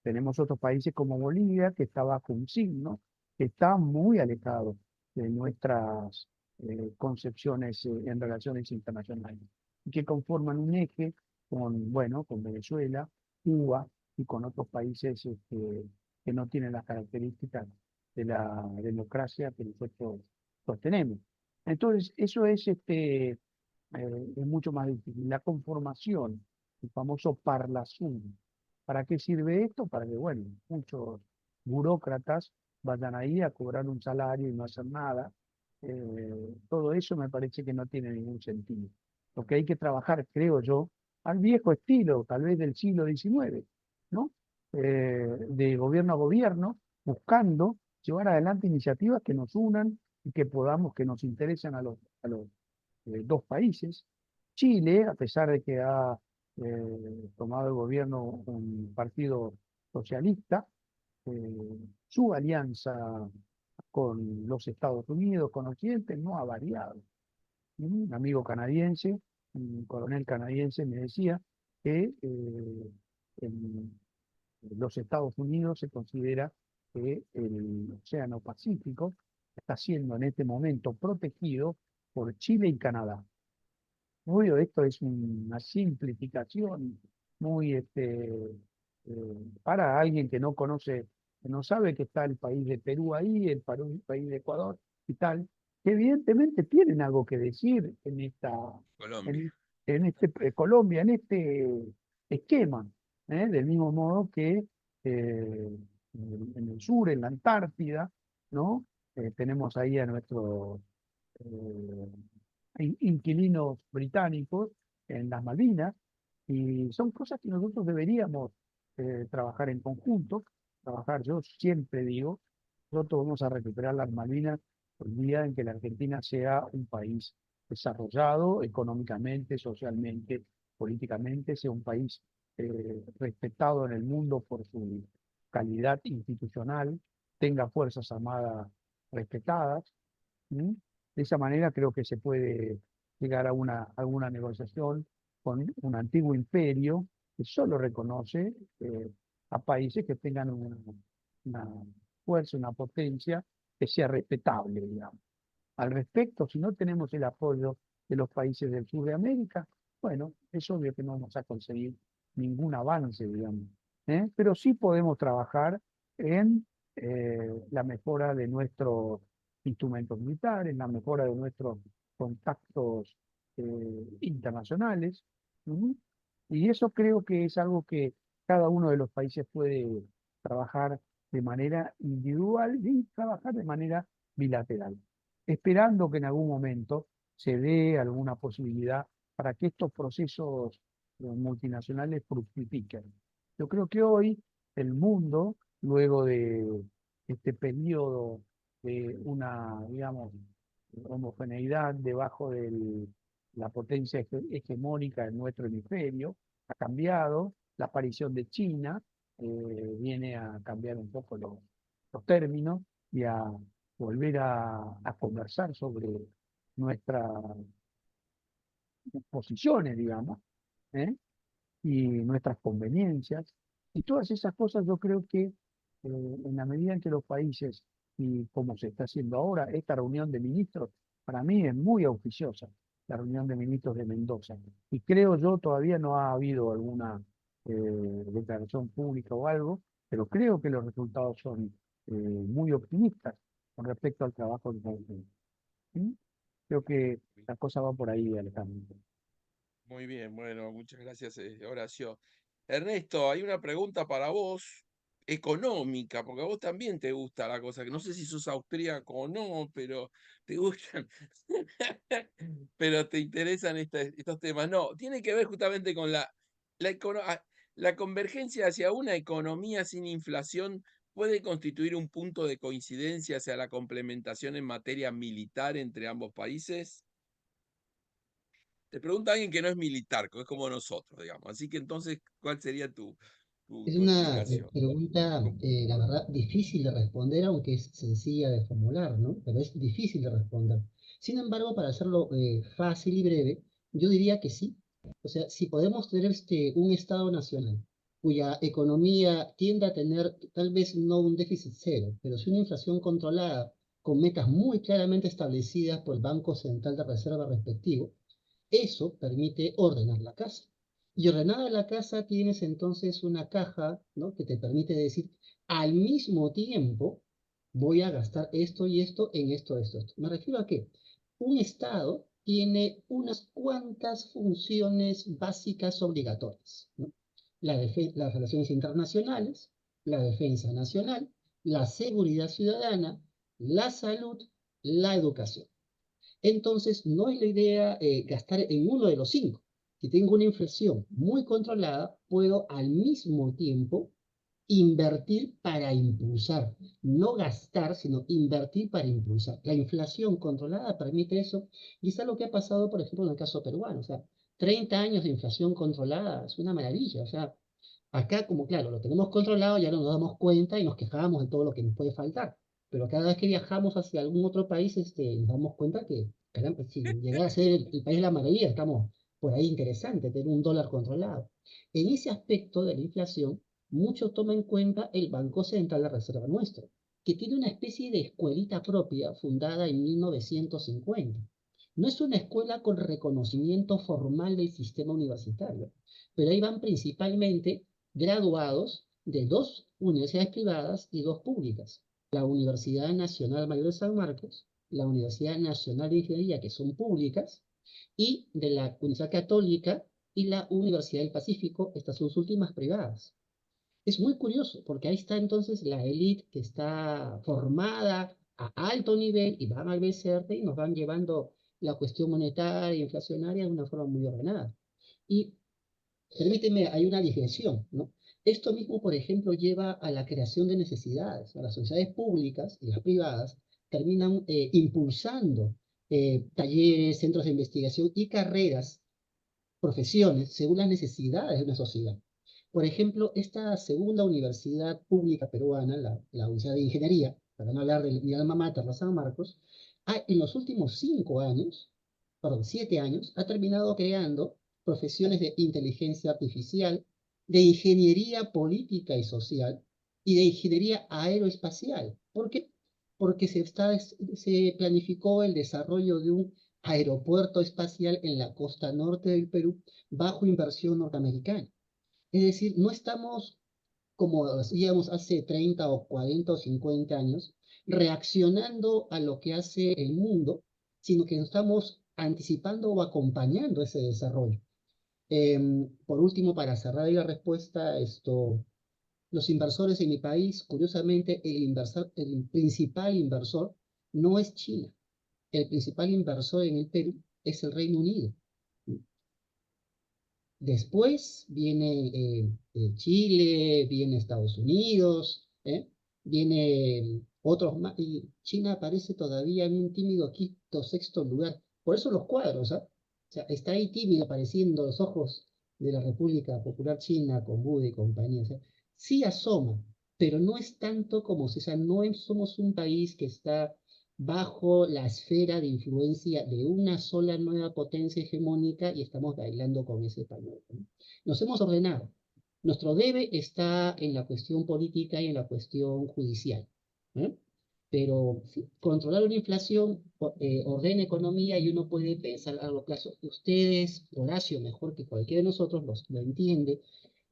Tenemos otros países como Bolivia, que está bajo un signo, que está muy alejado de nuestras concepciones en relaciones internacionales, y que conforman un eje bueno, con Venezuela, Cuba y con otros países que no tienen las características de la democracia que nosotros sostenemos. Entonces, eso es mucho más difícil. La conformación el famoso Parlasur. ¿Para qué sirve esto? Para que, bueno, muchos burócratas vayan ahí a cobrar un salario y no hacer nada. Todo eso me parece que no tiene ningún sentido. Lo que hay que trabajar, creo yo, al viejo estilo, tal vez del siglo XIX, ¿no? De gobierno a gobierno, buscando llevar adelante iniciativas que nos unan y que podamos, que nos interesen a los dos países. Chile, a pesar de que ha tomado el gobierno un partido socialista, su alianza con los Estados Unidos, con Occidente, no ha variado. Un amigo canadiense, un coronel canadiense, me decía que en los Estados Unidos se considera que el Océano Pacífico está siendo en este momento protegido por Chile y Canadá. Obvio, esto es una simplificación muy para alguien que no conoce, que no sabe que está el país de Perú ahí, el país de Ecuador y tal, que evidentemente tienen algo que decir en Colombia. en, en este Colombia, en este esquema, del mismo modo que en el sur, en la Antártida, ¿no? Tenemos ahí a nuestros inquilinos británicos en las Malvinas, y son cosas que nosotros deberíamos trabajar en conjunto, trabajar, yo siempre digo, nosotros vamos a recuperar las Malvinas el día en que la Argentina sea un país desarrollado económicamente, socialmente, políticamente, sea un país respetado en el mundo por su calidad institucional, tenga fuerzas armadas respetadas. ¿Mm? De esa manera creo que se puede llegar a una negociación con un antiguo imperio que solo reconoce a países que tengan una fuerza, una potencia que sea respetable, digamos. Al respecto, si no tenemos el apoyo de los países del sur de América, bueno, es obvio que no vamos a conseguir ningún avance, digamos. Pero sí podemos trabajar en la mejora de nuestros instrumentos militares, en la mejora de nuestros contactos internacionales. ¿Mm? Y eso creo que es algo que cada uno de los países puede trabajar de manera individual y trabajar de manera bilateral, esperando que en algún momento se dé alguna posibilidad para que estos procesos multinacionales fructifiquen. Yo creo que hoy el mundo, luego de este periodo de una, digamos, homogeneidad debajo de la potencia hegemónica en nuestro hemisferio, ha cambiado. La aparición de China viene a cambiar un poco los términos y a volver a conversar sobre nuestras posiciones, digamos, ¿eh? Y nuestras conveniencias. Y todas esas cosas yo creo que en la medida en que los países, y como se está haciendo ahora, esta reunión de ministros, para mí es muy auspiciosa, la reunión de ministros de Mendoza. Y creo yo todavía no ha habido alguna declaración pública o algo, pero creo que los resultados son muy optimistas con respecto al trabajo de los países. ¿Sí? Creo que la cosa va por ahí, Alejandro. Muy bien, bueno, muchas gracias, Horacio. Ernesto, hay una pregunta para vos, económica, porque a vos también te gusta la cosa, que no sé si sos austríaco o no, pero te gustan, pero te interesan estos temas. No, tiene que ver justamente con la convergencia hacia una economía sin inflación puede constituir un punto de coincidencia hacia la complementación en materia militar entre ambos países. Te pregunta alguien que no es militar, que es como nosotros, digamos. Así que entonces, ¿cuál sería Es tu una explicación? pregunta, la verdad, difícil de responder, aunque es sencilla de formular, ¿no? Pero es difícil de responder. Sin embargo, para hacerlo fácil y breve, yo diría que sí. O sea, si podemos tener un Estado nacional cuya economía tiende a tener tal vez no un déficit cero, pero sí una inflación controlada con metas muy claramente establecidas por el Banco Central de Reserva respectivo, eso permite ordenar la casa. Y ordenada la casa tienes entonces una caja, ¿no? Que te permite decir, al mismo tiempo voy a gastar esto y esto en esto, esto, esto. Me refiero a que un Estado tiene unas cuantas funciones básicas obligatorias, ¿no? Las relaciones internacionales, la defensa nacional, la seguridad ciudadana, la salud, la educación. Entonces, no es la idea gastar en uno de los cinco. Si tengo una inflación muy controlada, puedo al mismo tiempo invertir para impulsar, no gastar, sino invertir para impulsar. La inflación controlada permite eso, y es algo que ha pasado, por ejemplo, en el caso peruano. O sea, 30 años de inflación controlada es una maravilla. O sea, acá, como claro, lo tenemos controlado, ya no nos damos cuenta y nos quejamos de todo lo que nos puede faltar. Pero cada vez que viajamos hacia algún otro país, nos damos cuenta que, caramba, si llegara a ser el país de la maravilla, estamos por ahí interesante, tener un dólar controlado. En ese aspecto de la inflación, mucho toma en cuenta el Banco Central de Reserva nuestro, que tiene una especie de escuelita propia fundada en 1950. No es una escuela con reconocimiento formal del sistema universitario, pero ahí van principalmente graduados de 2 universidades privadas y 2 públicas. La Universidad Nacional Mayor de San Marcos, la Universidad Nacional de Ingeniería, que son públicas, y de la Universidad Católica y la Universidad del Pacífico, estas son sus últimas privadas. Es muy curioso, porque ahí está entonces la élite que está formada a alto nivel y van al BCR y nos van llevando la cuestión monetaria e inflacionaria de una forma muy ordenada. Y permíteme, hay una digresión, ¿no? Esto mismo, por ejemplo, lleva a la creación de necesidades. Las sociedades públicas y las privadas terminan impulsando talleres, centros de investigación y carreras, profesiones, según las necesidades de una sociedad. Por ejemplo, esta segunda universidad pública peruana, la Universidad de Ingeniería, para no hablar de mi alma mater, la San Marcos, en los últimos 7 años, ha terminado creando profesiones de inteligencia artificial, de ingeniería política y social y de ingeniería aeroespacial. ¿Por qué? Porque se planificó el desarrollo de un aeropuerto espacial en la costa norte del Perú bajo inversión norteamericana. Es decir, no estamos como hacíamos hace 30 o 40 o 50 años, reaccionando a lo que hace el mundo, sino que estamos anticipando o acompañando ese desarrollo. Por último, para cerrar la respuesta, los inversores en mi país, curiosamente, el principal inversor no es China. El principal inversor en el Perú es el Reino Unido. Después viene Chile, viene Estados Unidos, viene otros más, y China aparece todavía en un tímido quinto, sexto lugar. Por eso los cuadros, ¿ah? O sea, está ahí tímido apareciendo los ojos de la República Popular China con Buda y compañía. O sea, sí asoma, pero no es tanto como, o sea, no somos un país que está bajo la esfera de influencia de una sola nueva potencia hegemónica y estamos bailando con ese pañuelo, ¿no? Nos hemos ordenado. Nuestro debe está en la cuestión política y en la cuestión judicial, ¿eh? Pero sí, controlar una inflación ordena economía y uno puede pensar a largo plazo. Ustedes, Horacio, mejor que cualquiera de nosotros, lo entiende.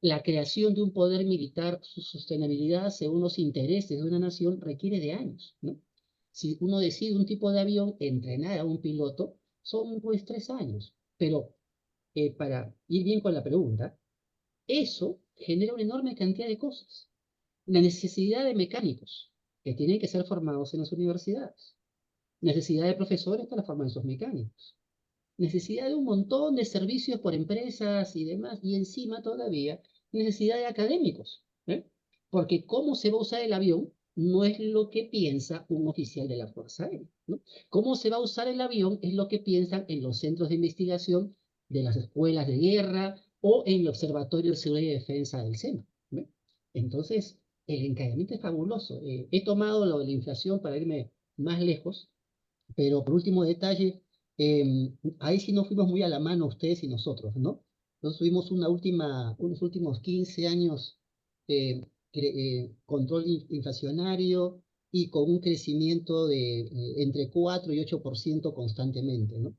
La creación de un poder militar, su sostenibilidad según los intereses de una nación requiere de años, ¿no? Si uno decide un tipo de avión, entrenar a un piloto, son pues 3 años. Pero para ir bien con la pregunta, eso genera una enorme cantidad de cosas. La necesidad de mecánicos que tienen que ser formados en las universidades. Necesidad de profesores para formar esos mecánicos. Necesidad de un montón de servicios por empresas y demás. Y encima todavía necesidad de académicos, ¿eh? Porque cómo se va a usar el avión no es lo que piensa un oficial de la Fuerza Aérea, ¿no? Cómo se va a usar el avión es lo que piensan en los centros de investigación de las escuelas de guerra o en el Observatorio de Seguridad y Defensa del SEMA, ¿ve? Entonces, el encadenamiento es fabuloso. He tomado lo de la inflación para irme más lejos, pero por último detalle, ahí sí nos fuimos muy a la mano ustedes y nosotros, ¿no? Nosotros tuvimos unos últimos 15 años control inflacionario y con un crecimiento de entre 4 y 8% constantemente, ¿no?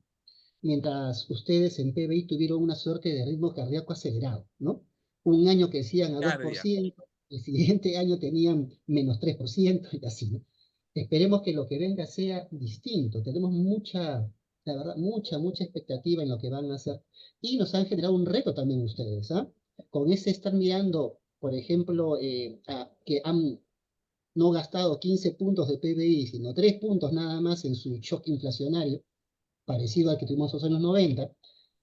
Mientras ustedes en PBI tuvieron una suerte de ritmo cardíaco acelerado, ¿no? Un año crecían a Cardia. 2%, el siguiente año tenían menos 3% y así, ¿no? Esperemos que lo que venga sea distinto. Tenemos mucha la verdad, mucha expectativa en lo que van a hacer. Y nos han generado un reto también ustedes, ¿ah? Con ese estar mirando, por ejemplo, que han no gastado 15 puntos de PBI, sino 3 puntos nada más en su shock inflacionario, parecido al que tuvimos en los años 90,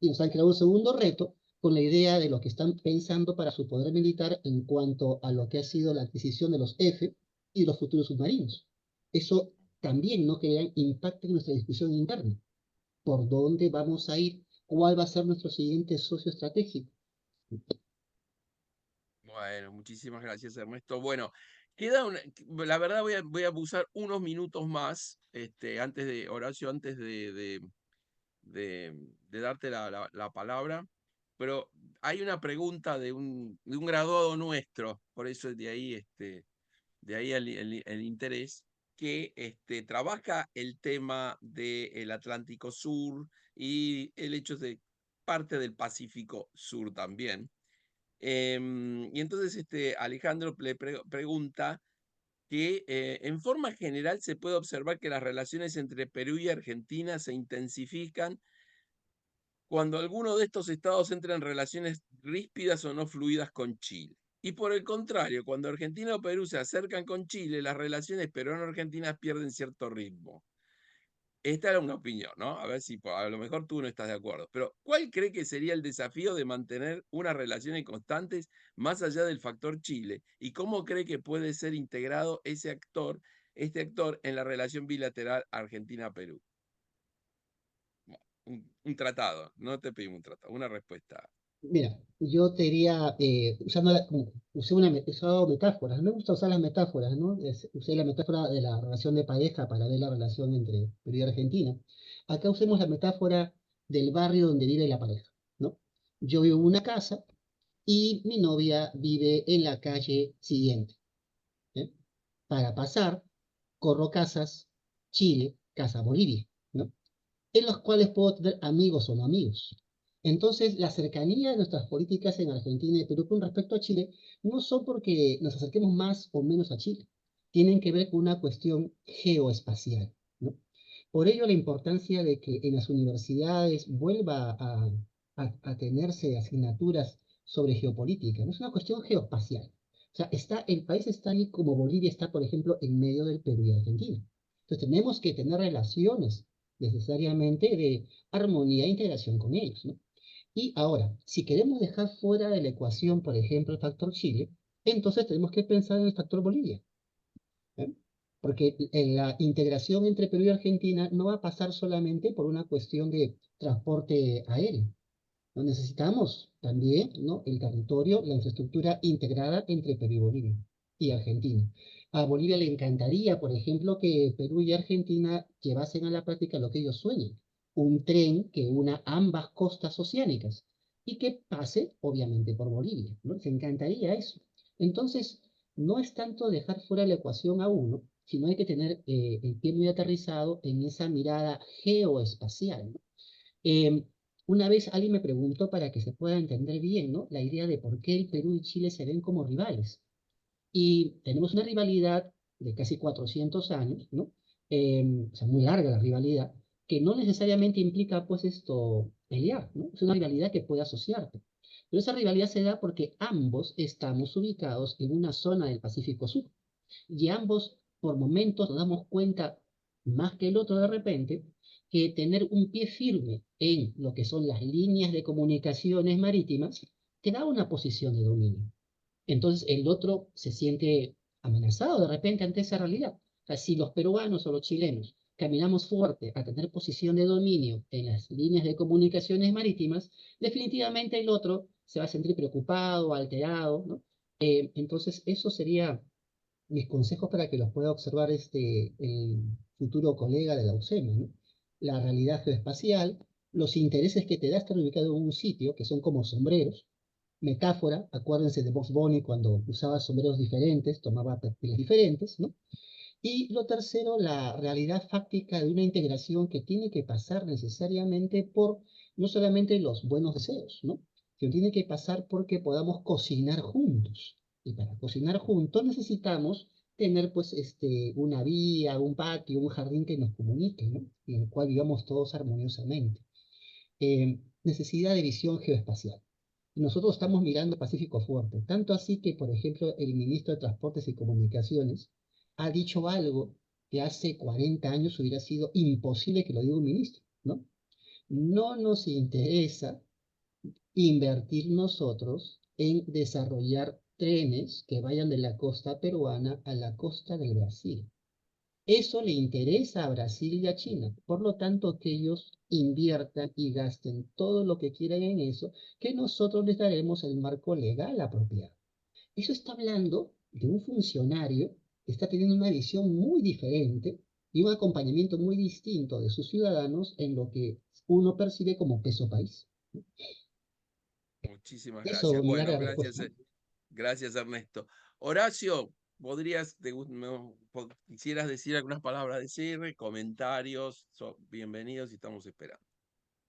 y nos han creado un segundo reto con la idea de lo que están pensando para su poder militar en cuanto a lo que ha sido la adquisición de los F y los futuros submarinos. Eso también no crea impacto en nuestra discusión interna. ¿Por dónde vamos a ir? ¿Cuál va a ser nuestro siguiente socio estratégico? Bueno, muchísimas gracias, Ernesto. Bueno, la verdad voy a abusar unos minutos más, antes de, Horacio, antes de darte la palabra, pero hay una pregunta de un graduado nuestro, por eso de ahí el interés, que trabaja el tema del Atlántico Sur y el hecho de parte del Pacífico Sur también. Y entonces Alejandro le pregunta que en forma general se puede observar que las relaciones entre Perú y Argentina se intensifican cuando alguno de estos estados entra en relaciones ríspidas o no fluidas con Chile. Y por el contrario, cuando Argentina o Perú se acercan con Chile, las relaciones peruano-argentinas pierden cierto ritmo. Esta era una opinión, ¿no? A ver si a lo mejor tú no estás de acuerdo. Pero, ¿cuál cree que sería el desafío de mantener unas relaciones constantes más allá del factor Chile? ¿Y cómo cree que puede ser integrado este actor en la relación bilateral Argentina-Perú? Un tratado, no te pedimos un tratado, una respuesta. Mira, yo te diría, he usado metáforas, me gusta usar las metáforas, ¿no? Usé la metáfora de la relación de pareja para ver la relación entre Perú y Argentina. Acá usemos la metáfora del barrio donde vive la pareja, ¿no? Yo vivo en una casa y mi novia vive en la calle siguiente, ¿eh? Para pasar, corro casas Chile, casa Bolivia, ¿no? En los cuales puedo tener amigos o no amigos. Entonces, la cercanía de nuestras políticas en Argentina y Perú con respecto a Chile no son porque nos acerquemos más o menos a Chile, tienen que ver con una cuestión geoespacial, ¿no? Por ello, la importancia de que en las universidades vuelva a tenerse asignaturas sobre geopolítica, no es una cuestión geoespacial. O sea, el país está ahí como Bolivia está, por ejemplo, en medio del Perú y Argentina. Entonces, tenemos que tener relaciones necesariamente de armonía e integración con ellos, ¿no? Y ahora, si queremos dejar fuera de la ecuación, por ejemplo, el factor Chile, entonces tenemos que pensar en el factor Bolivia, ¿eh? Porque en la integración entre Perú y Argentina no va a pasar solamente por una cuestión de transporte aéreo. No necesitamos también, ¿no?, el territorio, la infraestructura integrada entre Perú y Bolivia y Argentina. A Bolivia le encantaría, por ejemplo, que Perú y Argentina llevasen a la práctica lo que ellos sueñan, un tren que una ambas costas oceánicas y que pase, obviamente, por Bolivia, ¿no? Les encantaría eso. Entonces, no es tanto dejar fuera la ecuación a uno, sino hay que tener el pie muy aterrizado en esa mirada geoespacial, ¿no? Eh, una vez alguien me preguntó para que se pueda entender bien, ¿no?, la idea de por qué el Perú y Chile se ven como rivales. Y tenemos una rivalidad de casi 400 años, ¿no? O sea, muy larga la rivalidad, que no necesariamente implica, pues, pelear, ¿no? Es una rivalidad que puede asociarte. Pero esa rivalidad se da porque ambos estamos ubicados en una zona del Pacífico Sur. Y ambos, por momentos, nos damos cuenta, más que el otro de repente, que tener un pie firme en lo que son las líneas de comunicaciones marítimas te da una posición de dominio. Entonces el otro se siente amenazado de repente ante esa realidad. O sea, si los peruanos o los chilenos caminamos fuerte a tener posición de dominio en las líneas de comunicaciones marítimas, definitivamente el otro se va a sentir preocupado, alterado, ¿no? Entonces eso sería mis consejos para que los pueda observar el futuro colega de la UCEMA, ¿no? La realidad geoespacial, los intereses que te da estar ubicado en un sitio, que son como sombreros, metáfora, acuérdense de Bugs Bunny cuando usaba sombreros diferentes, tomaba perfiles diferentes, ¿no? Y lo tercero, la realidad fáctica de una integración que tiene que pasar necesariamente por no solamente los buenos deseos, ¿no?, sino tiene que pasar porque podamos cocinar juntos. Y para cocinar juntos necesitamos tener pues una vía, un patio, un jardín que nos comunique, ¿no? Y en el cual vivamos todos armoniosamente. Necesidad de visión geoespacial. Nosotros estamos mirando Pacífico Fuerte, tanto así que, por ejemplo, el ministro de Transportes y Comunicaciones ha dicho algo que hace 40 años hubiera sido imposible que lo diga un ministro, ¿no? No nos interesa invertir nosotros en desarrollar trenes que vayan de la costa peruana a la costa del Brasil. Eso le interesa a Brasil y a China. Por lo tanto, que ellos inviertan y gasten todo lo que quieran en eso, que nosotros les daremos el marco legal apropiado. Eso está hablando de un funcionario que está teniendo una visión muy diferente y un acompañamiento muy distinto de sus ciudadanos en lo que uno percibe como peso país. Muchísimas Eso, gracias. mi Bueno, larga gracias, respuesta. gracias Ernesto. Horacio, ¿podrías, quisieras decir algunas palabras de cierre, comentarios? Bienvenidos y estamos esperando.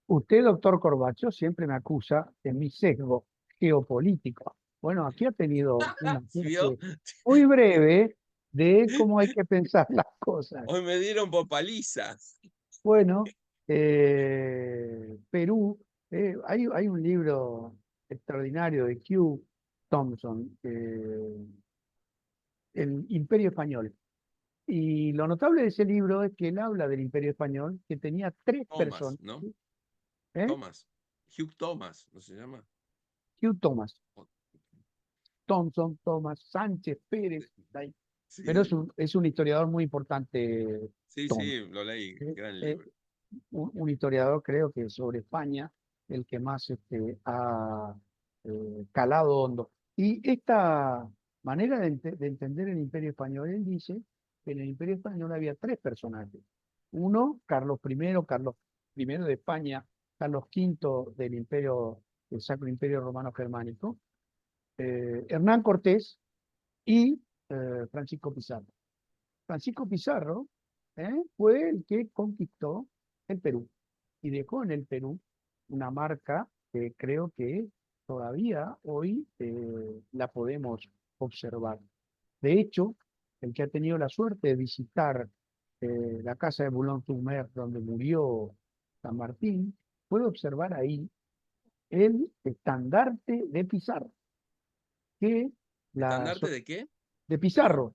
Usted, doctor Corbacho, siempre me acusa de mi sesgo geopolítico. Bueno, aquí ha tenido una ¿Vio? clase muy breve de cómo hay que pensar las cosas. Hoy me dieron por palizas. Bueno, Perú, hay un libro extraordinario de Hugh Thompson, El Imperio Español. Y lo notable de ese libro es que él habla del Imperio Español, que tenía tres Thomas, personas. ¿no? ¿Eh? Thomas. Hugh Thomas, ¿no se llama? Hugh Thomas, Oh, Thompson, Thomas, Sánchez, Pérez. Pero sí, es un historiador muy importante, sí, Thomas. sí, lo leí, ¿Eh? gran libro. Un historiador, creo que sobre España, el que más ha calado hondo. Y esta manera de entender el Imperio Español, él dice que en el Imperio Español había tres personajes. Uno, Carlos I de España, Carlos V del Imperio, del Sacro Imperio Romano Germánico, Hernán Cortés y Francisco Pizarro. Francisco Pizarro fue el que conquistó el Perú y dejó en el Perú una marca que creo que todavía hoy la podemos observar. De hecho, el que ha tenido la suerte de visitar la casa de Boulogne-sur-Mer, donde murió San Martín, puede observar ahí el estandarte de Pizarro, que la, ¿Estandarte de qué? de Perdón. Pizarro,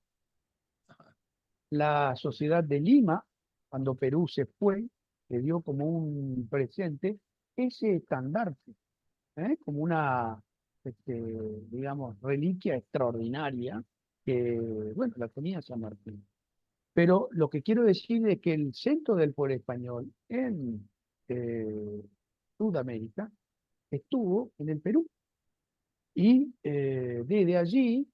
la sociedad de Lima, cuando Perú se fue, le dio como un presente ese estandarte, como una, este, digamos, reliquia extraordinaria que, bueno, la tenía San Martín. Pero lo que quiero decir es que el centro del pueblo español en Sudamérica estuvo en el Perú. Y desde allí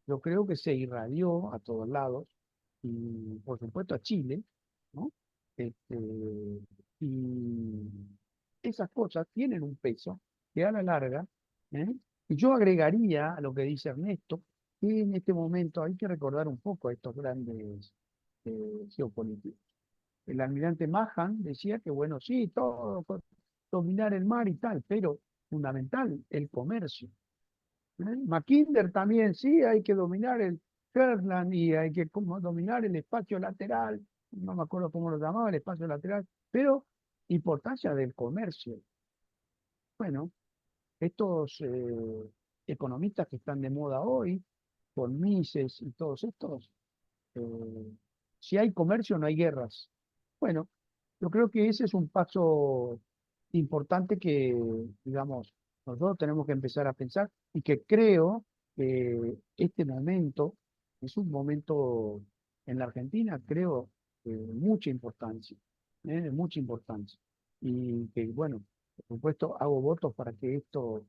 yo creo que se irradió a todos lados y por supuesto a Chile, ¿no? Este, y esas cosas tienen un peso que a la larga, ¿eh? Y yo agregaría a lo que dice Ernesto, que en este momento hay que recordar un poco a estos grandes geopolíticos. El almirante Mahan decía que, bueno, sí, todo, dominar el mar y tal, pero fundamental, el comercio. Mackinder también, sí, hay que dominar el Heartland y hay que dominar el espacio lateral, no me acuerdo cómo lo llamaba, el espacio lateral, pero importancia del comercio. Bueno, estos economistas que están de moda hoy, con Mises y todos estos, si hay comercio no hay guerras. Bueno, yo creo que ese es un paso importante que, digamos, nosotros tenemos que empezar a pensar y que creo que este momento es un momento en la Argentina, creo, de mucha importancia, de mucha importancia. Y que, bueno, por supuesto, hago votos para que esto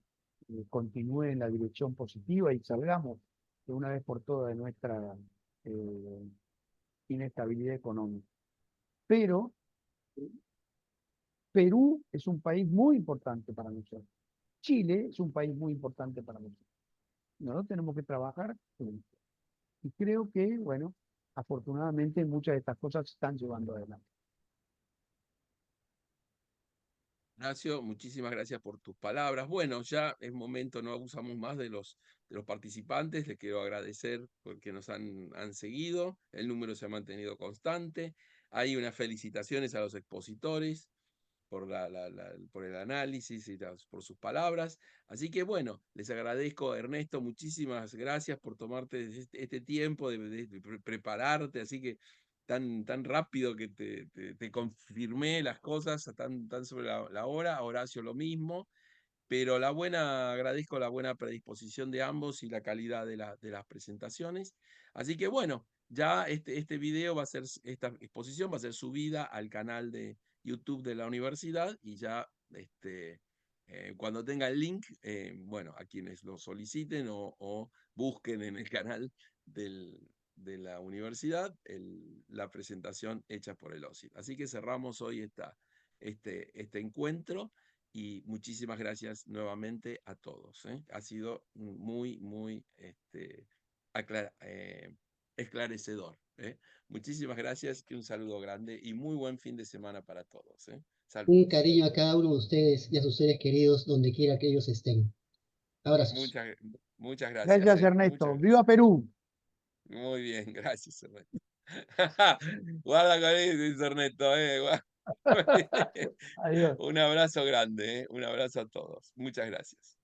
continúe en la dirección positiva y salgamos de una vez por todas de nuestra eh, inestabilidad económica. Pero Perú es un país muy importante para nosotros. Chile es un país muy importante para nosotros. Nosotros tenemos que trabajar juntos. Y creo que, bueno, afortunadamente muchas de estas cosas se están llevando adelante. Horacio, muchísimas gracias por tus palabras. Bueno, ya es momento, no abusamos más de los participantes. Les quiero agradecer porque nos han seguido. El número se ha mantenido constante. Hay unas felicitaciones a los expositores por, por el análisis y por sus palabras. Así que bueno, les agradezco, Ernesto, muchísimas gracias por tomarte este tiempo de prepararte. Así que tan rápido que te confirmé las cosas, tan sobre la hora. Horacio lo mismo. Pero agradezco la buena predisposición de ambos y la calidad de las presentaciones. Así que bueno, ya este video va a ser, esta exposición va a ser subida al canal de YouTube de la universidad y ya cuando tenga el link, bueno, a quienes lo soliciten o busquen en el canal de la universidad la presentación hecha por el OSIT. Así que cerramos hoy este encuentro. Y muchísimas gracias nuevamente a todos. Ha sido muy esclarecedor. Muchísimas gracias y un saludo grande y muy buen fin de semana para todos. Saludos. Un cariño a cada uno de ustedes y a sus seres queridos donde quiera que ellos estén. Abrazos. Muchas gracias. Gracias, Ernesto. ¡Viva Perú! Muy bien, gracias, Ernesto. Guarda con eso, dice Ernesto. Adiós. Un abrazo grande, un abrazo a todos. Muchas gracias.